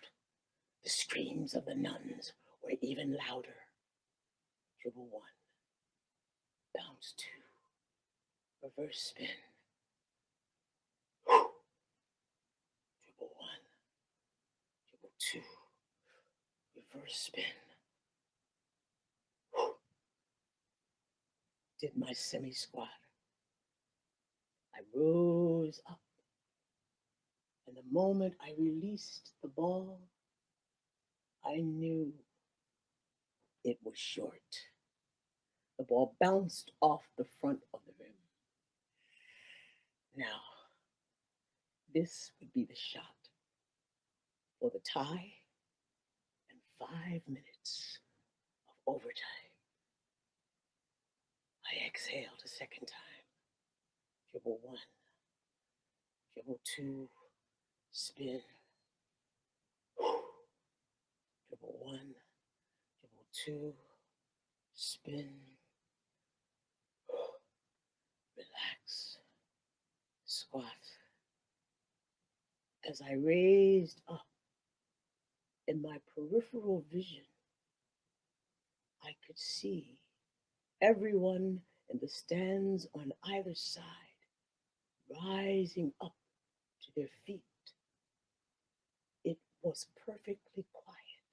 The screams of the nuns were even louder. Dribble 1, bounce 2, reverse spin. Dribble 1, dribble 2, reverse spin. Did my semi-squat. I rose up, and the moment I released the ball, I knew it was short. The ball bounced off the front of the rim. Now, this would be the shot for the tie and 5 minutes of overtime. I exhaled a second time. Dribble 1, dribble 2, spin. Dribble 1, dribble 2, spin. Relax. Squat. As I raised up in my peripheral vision, I could see everyone in the stands on either side rising up to their feet. It was perfectly quiet.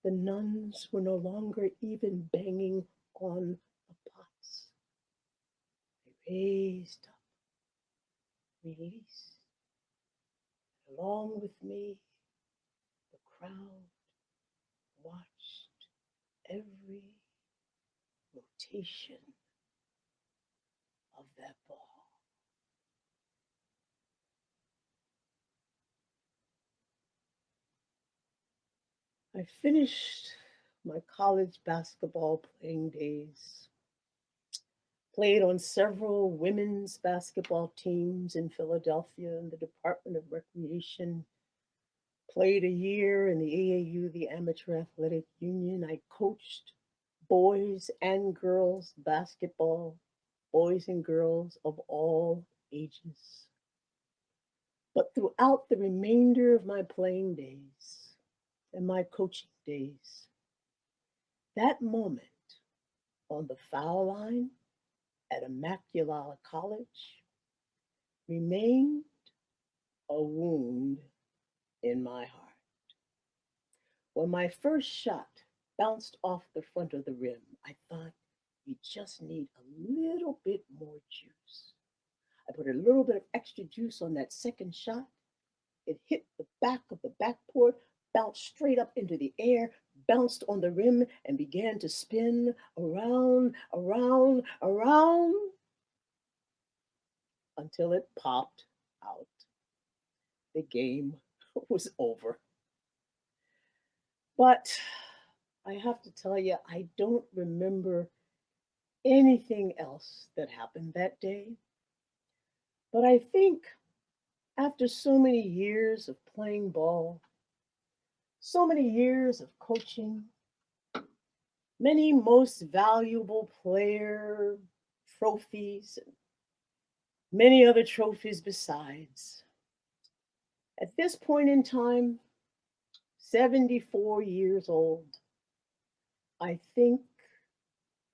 The nuns were no longer even banging on the pots. They raised up, released. Along with me, the crowd watched every rotation of that ball. I finished my college basketball playing days, played on several women's basketball teams in Philadelphia in the Department of Recreation, played a year in the AAU, the Amateur Athletic Union. I coached boys and girls basketball, boys and girls of all ages. But throughout the remainder of my playing days and my coaching days, that moment on the foul line at Immaculata College remained a wound in my heart. When my first shot bounced off the front of the rim, I thought, You just need a little bit more juice. I put a little bit of extra juice on that second shot. It hit the back of the backboard, bounced straight up into the air, bounced on the rim, and began to spin around, around, around until it popped out. The game was over. But I have to tell you, I don't remember anything else that happened that day. But I think after so many years of playing ball, so many years of coaching, many most valuable player trophies, and many other trophies besides, at this point in time, 74 years old, I think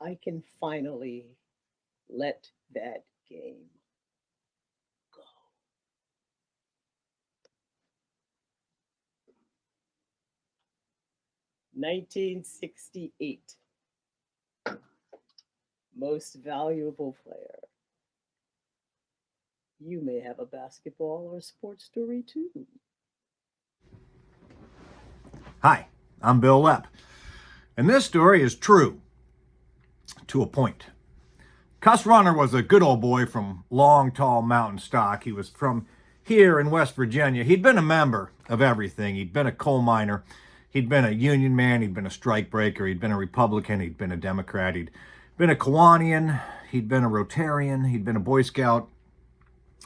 I can finally let that game go. "1968, most valuable player." You may have a basketball or sports story too. Hi, I'm Bill Lepp, and this story is true to a point. Cuss Runner was a good old boy from long, tall mountain stock. He was from here in West Virginia. He'd been a member of everything. He'd been a coal miner. He'd been a union man. He'd been a strike breaker. He'd been a Republican. He'd been a Democrat. He'd been a Kiwanian. He'd been a Rotarian. He'd been a Boy Scout.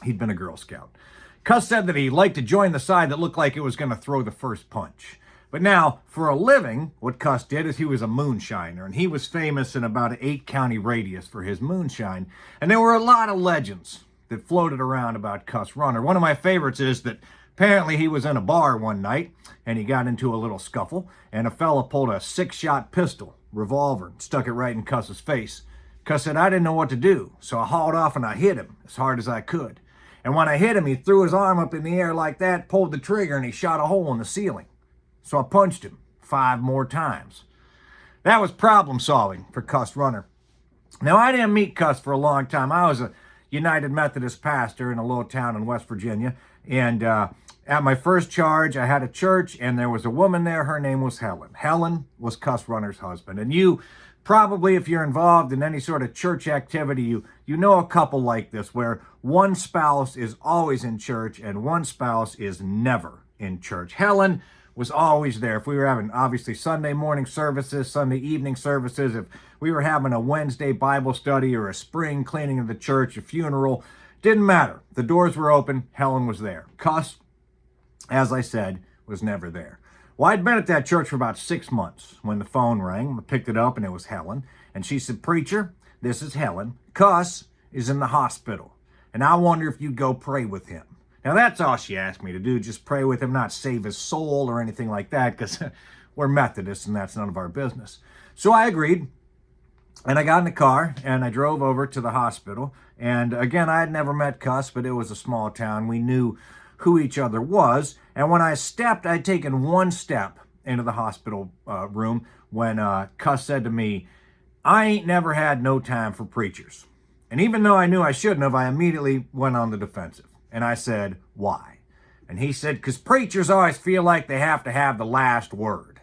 He'd been a Girl Scout. Cuss said that he liked to join the side that looked like it was going to throw the first punch. But now, for a living, what Cuss did is he was a moonshiner, and he was famous in about an 8-county radius for his moonshine. And there were a lot of legends that floated around about Cuss Runner. One of my favorites is that apparently he was in a bar one night, and he got into a little scuffle, and a fella pulled a 6-shot pistol, revolver, and stuck it right in Cuss's face. Cuss said, "I didn't know what to do, so I hauled off and I hit him as hard as I could. And when I hit him, he threw his arm up in the air like that, pulled the trigger, and he shot a hole in the ceiling. So I punched him 5 more times." That was problem solving for Cuss Runner. Now, I didn't meet Cuss for a long time. I was a United Methodist pastor in a little town in West Virginia. And at my first charge, I had a church, and there was a woman there. Her name was Helen. Helen was Cuss Runner's husband. And you probably, if you're involved in any sort of church activity, you know a couple like this, where one spouse is always in church and one spouse is never in church. Helen was always there. If we were having, obviously, Sunday morning services, Sunday evening services, if we were having a Wednesday Bible study or a spring cleaning of the church, a funeral, didn't matter. The doors were open. Helen was there. Cuss, as I said, was never there. Well, I'd been at that church for about 6 months when the phone rang. I picked it up, and it was Helen. And she said, "Preacher, this is Helen. Cuss is in the hospital, and I wonder if you'd go pray with him." Now, that's all she asked me to do, just pray with him, not save his soul or anything like that, because we're Methodists, and that's none of our business. So I agreed, and I got in the car, and I drove over to the hospital. And again, I had never met Cuss, but it was a small town. We knew who each other was. And when I stepped, I'd taken one step into the hospital room when Cuss said to me, "I ain't never had no time for preachers." And even though I knew I shouldn't have, I immediately went on the defensive. And I said, "Why?" And he said, "'Cause preachers always feel like they have to have the last word."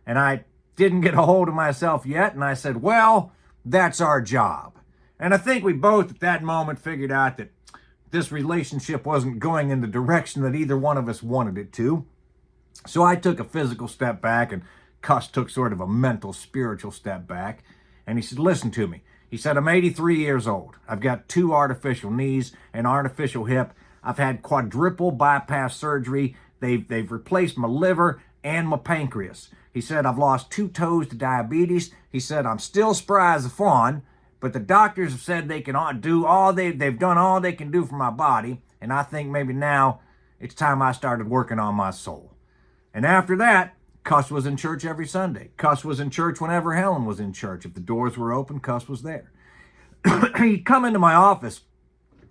And I didn't get a hold of myself yet, and I said, "Well, that's our job." And I think we both at that moment figured out that this relationship wasn't going in the direction that either one of us wanted it to. So I took a physical step back, and Cuss took sort of a mental, spiritual step back. And he said, "Listen to me." He said, "I'm 83 years old. I've got 2 artificial knees, an artificial hip. I've had quadruple bypass surgery. They've replaced my liver and my pancreas." He said, "I've lost 2 toes to diabetes." He said, "I'm still spry as a fawn, but the doctors have said they can do all they've done all they can do for my body. And I think maybe now it's time I started working on my soul." And after that, Cuss was in church every Sunday. Cuss was in church whenever Helen was in church. If the doors were open, Cuss was there. He'd come into my office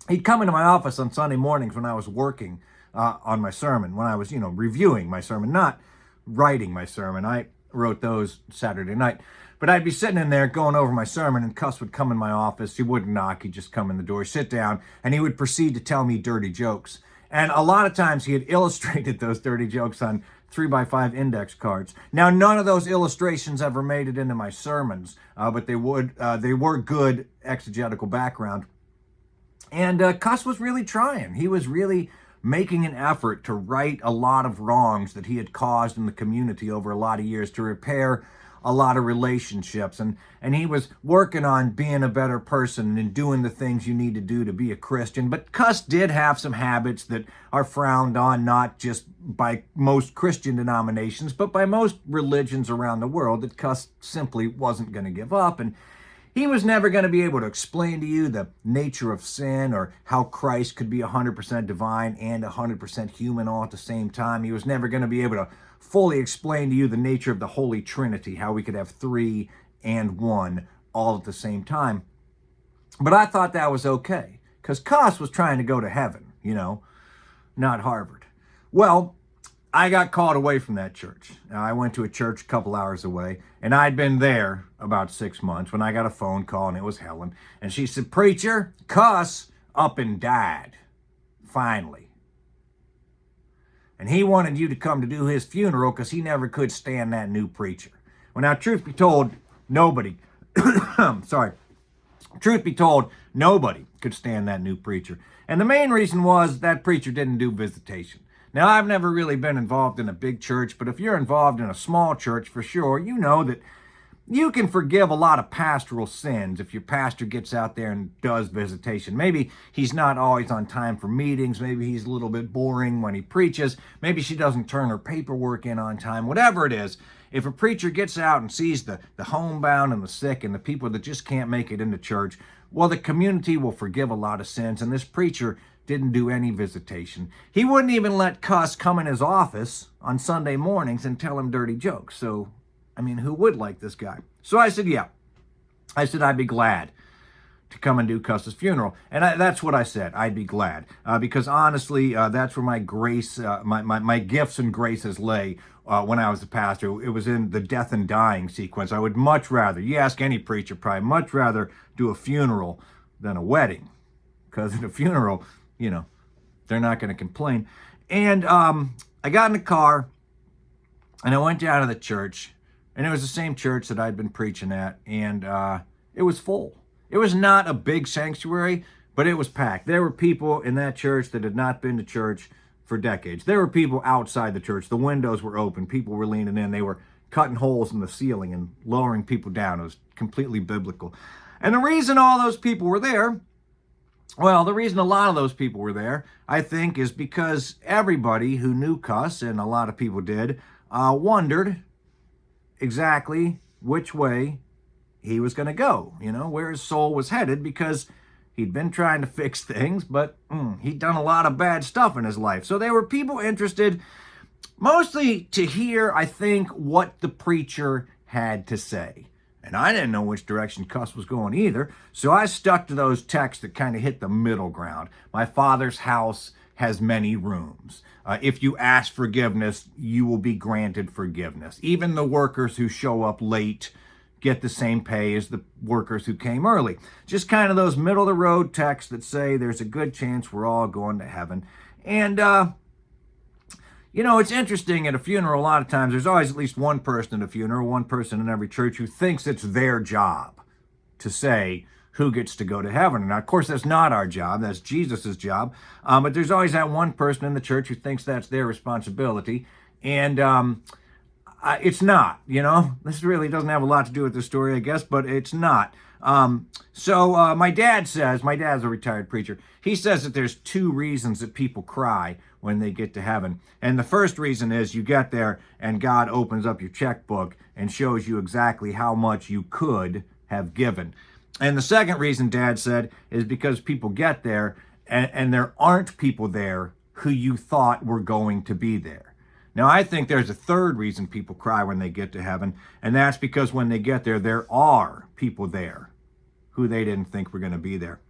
on Sunday mornings when I was working on my sermon, when I was, reviewing my sermon, not writing my sermon. I wrote those Saturday night. But I'd be sitting in there going over my sermon, and Cuss would come in my office. He wouldn't knock. He'd just come in the door, sit down, and he would proceed to tell me dirty jokes. And a lot of times he had illustrated those dirty jokes on 3x5 index cards. Now, none of those illustrations ever made it into my sermons, but they were good exegetical background. And Cuss was really trying. He was really making an effort to right a lot of wrongs that he had caused in the community over a lot of years, to repair a lot of relationships. And he was working on being a better person and doing the things you need to do to be a Christian. But Cuss did have some habits that are frowned on, not just by most Christian denominations, but by most religions around the world, that Cuss simply wasn't going to give up. And he was never going to be able to explain to you the nature of sin, or how Christ could be 100% divine and 100% human all at the same time. He was never going to be able to fully explain to you the nature of the Holy Trinity, how we could have 3 and 1 all at the same time. But I thought that was okay, because Cuss was trying to go to heaven, not Harvard. Well, I got called away from that church. I went to a church a couple hours away, and I'd been there about 6 months when I got a phone call, and it was Helen. And she said, "Preacher, Cuss up and died, finally. And he wanted you to come to do his funeral because he never could stand that new preacher." Well, now, truth be told, nobody, truth be told, nobody could stand that new preacher. And the main reason was that preacher didn't do visitation. Now, I've never really been involved in a big church, but if you're involved in a small church, for sure, you know that you can forgive a lot of pastoral sins if your pastor gets out there and does visitation. Maybe he's not always on time for meetings. Maybe he's a little bit boring when he preaches. Maybe she doesn't turn her paperwork in on time. Whatever it is, if a preacher gets out and sees the homebound and the sick and the people that just can't make it into church, well, the community will forgive a lot of sins. And this preacher didn't do any visitation. He wouldn't even let Cuss come in his office on Sunday mornings and tell him dirty jokes. So, I mean, who would like this guy? So I said, yeah. I said, I'd be glad to come and do Cuss's funeral. And that's what I said. I'd be glad. Because honestly, that's where my grace, my gifts and graces lay when I was a pastor. It was in the death and dying sequence. I would much rather, you ask any preacher, probably much rather do a funeral than a wedding. Because in a funeral, they're not going to complain. And I got in the car and I went down to the church. And it was the same church that I'd been preaching at, and it was full. It was not a big sanctuary, but it was packed. There were people in that church that had not been to church for decades. There were people outside the church. The windows were open. People were leaning in. They were cutting holes in the ceiling and lowering people down. It was completely biblical. And the reason all those people were there, well, the reason a lot of those people were there, I think, is because everybody who knew Cuss, and a lot of people did, wondered exactly which way he was going to go, where his soul was headed, because he'd been trying to fix things, but he'd done a lot of bad stuff in his life. So there were people interested mostly to hear, I think, what the preacher had to say. And I didn't know which direction Cuss was going either, so I stuck to those texts that kind of hit the middle ground. My Father's house has many rooms. If you ask forgiveness, you will be granted forgiveness. Even the workers who show up late get the same pay as the workers who came early. Just kind of those middle-of-the-road texts that say there's a good chance we're all going to heaven. And, it's interesting at a funeral, a lot of times, there's always at least one person at a funeral, one person in every church who thinks it's their job to say who gets to go to heaven. Now, of course, that's not our job. That's Jesus's job. But there's always that one person in the church who thinks that's their responsibility. And it's not, This really doesn't have a lot to do with the story, I guess, but it's not. So my dad's a retired preacher. He says that there's 2 reasons that people cry when they get to heaven. And the first reason is you get there and God opens up your checkbook and shows you exactly how much you could have given. And the second reason, Dad said, is because people get there and there aren't people there who you thought were going to be there. Now, I think there's a third reason people cry when they get to heaven, and that's because when they get there, there are people there who they didn't think were going to be there.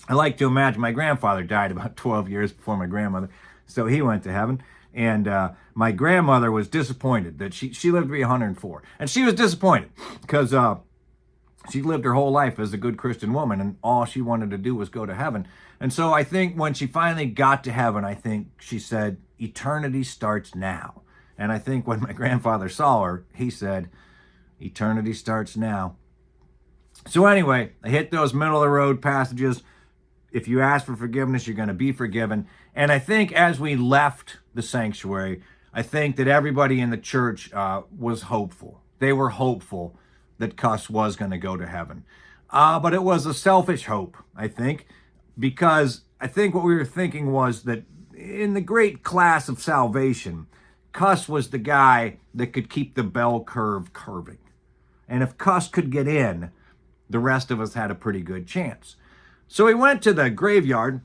I like to imagine my grandfather died about 12 years before my grandmother, so he went to heaven. And my grandmother was disappointed that she lived to be 104. And she was disappointed because she lived her whole life as a good Christian woman, and all she wanted to do was go to heaven. And so I think when she finally got to heaven, I think she said, eternity starts now. And I think when my grandfather saw her, he said, eternity starts now. So anyway, I hit those middle of the road passages. If you ask for forgiveness, you're going to be forgiven. And I think as we left the sanctuary, I think that everybody in the church was hopeful. They were hopeful that Cuss was going to go to heaven. But it was a selfish hope, I think, because I think what we were thinking was that in the great class of salvation, Cuss was the guy that could keep the bell curve curving. And if Cuss could get in, the rest of us had a pretty good chance. So we went to the graveyard,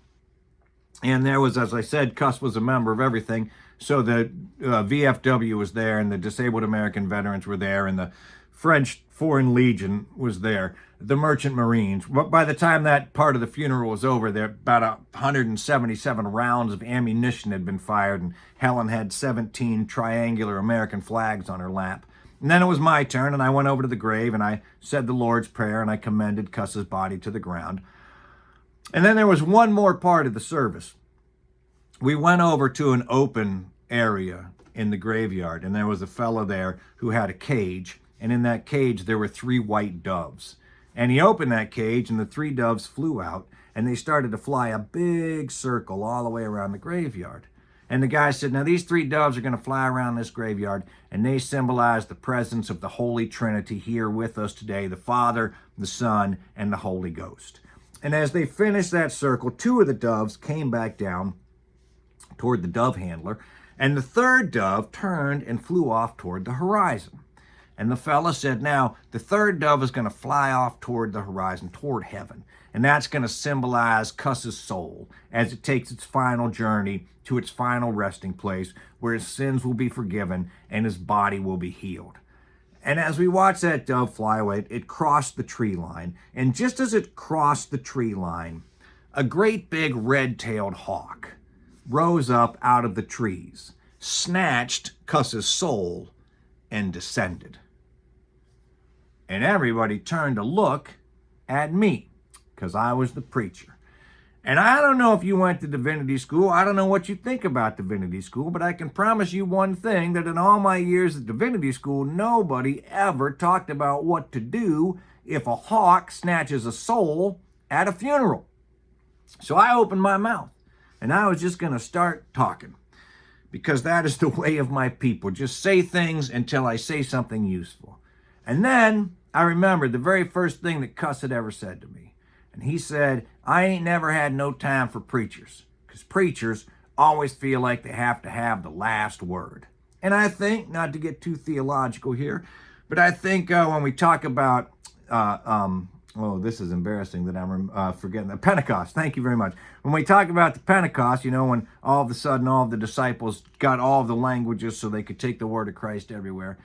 and there was, as I said, Cuss was a member of everything. So the VFW was there, and the Disabled American Veterans were there, and the French Foreign Legion was there, the Merchant Marines. But by the time that part of the funeral was over, there about 177 rounds of ammunition had been fired, and Helen had 17 triangular American flags on her lap. And then it was my turn, and I went over to the grave, and I said the Lord's Prayer, and I commended Cuss's body to the ground. And then there was one more part of the service. We went over to an open area in the graveyard, and there was a fellow there who had a cage, and in that cage there were 3 white doves. And he opened that cage, and the 3 doves flew out, and they started to fly a big circle all the way around the graveyard. And the guy said, now these 3 doves are going to fly around this graveyard, and they symbolize the presence of the Holy Trinity here with us today, the Father, the Son, and the Holy Ghost. And as they finished that circle, 2 of the doves came back down toward the dove handler, and the 3rd dove turned and flew off toward the horizon. And the fella said, now, the 3rd dove is going to fly off toward the horizon, toward heaven. And that's going to symbolize Cuss's soul as it takes its final journey to its final resting place where his sins will be forgiven and his body will be healed. And as we watched that dove fly away, it crossed the tree line. And just as it crossed the tree line, a great big red-tailed hawk rose up out of the trees, snatched Cuss's soul, and descended. And everybody turned to look at me, because I was the preacher. And I don't know if you went to divinity school. I don't know what you think about divinity school, but I can promise you one thing, that in all my years at divinity school, nobody ever talked about what to do if a hawk snatches a soul at a funeral. So I opened my mouth, and I was just going to start talking, because that is the way of my people. Just say things until I say something useful. And then I remembered the very first thing that Cuss had ever said to me. And he said, I ain't never had no time for preachers, because preachers always feel like they have to have the last word. And I think, not to get too theological here, but I think when we talk about, this is embarrassing that I'm forgetting, the Pentecost. Thank you very much. When we talk about the Pentecost, you know, when all of a sudden all of the disciples got all of the languages so they could take the word of Christ everywhere.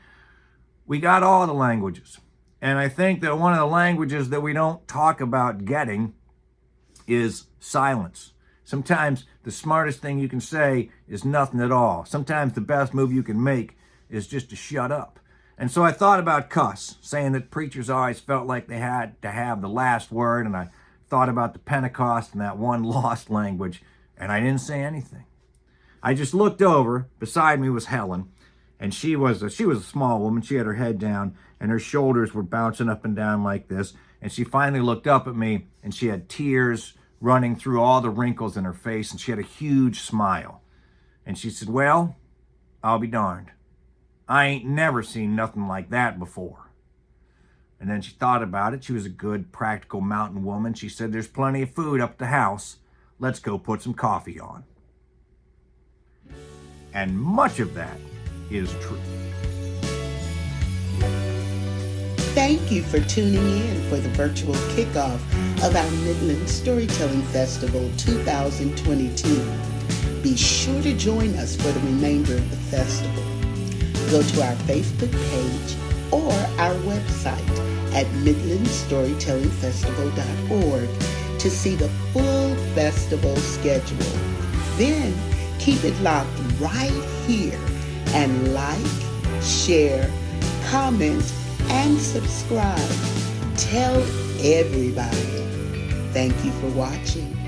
We got all the languages. And I think that one of the languages that we don't talk about getting is silence. Sometimes the smartest thing you can say is nothing at all. Sometimes the best move you can make is just to shut up. And so I thought about Cuss, saying that preachers always felt like they had to have the last word. And I thought about the Pentecost and that one lost language, and I didn't say anything. I just looked over. Beside me was Helen. And she was a small woman. She had her head down, and her shoulders were bouncing up and down like this. And she finally looked up at me, and she had tears running through all the wrinkles in her face, and she had a huge smile. And she said, well, I'll be darned. I ain't never seen nothing like that before. And then she thought about it. She was a good, practical mountain woman. She said, there's plenty of food up at the house. Let's go put some coffee on. And much of that is true. Thank you for tuning in for the virtual kickoff of our Midland Storytelling Festival 2022. Be sure to join us for the remainder of the festival. Go to our Facebook page or our website at midlandstorytellingfestival.org to see the full festival schedule. Then Keep it locked right here and like, share, comment, and subscribe. Tell everybody. Thank you for watching.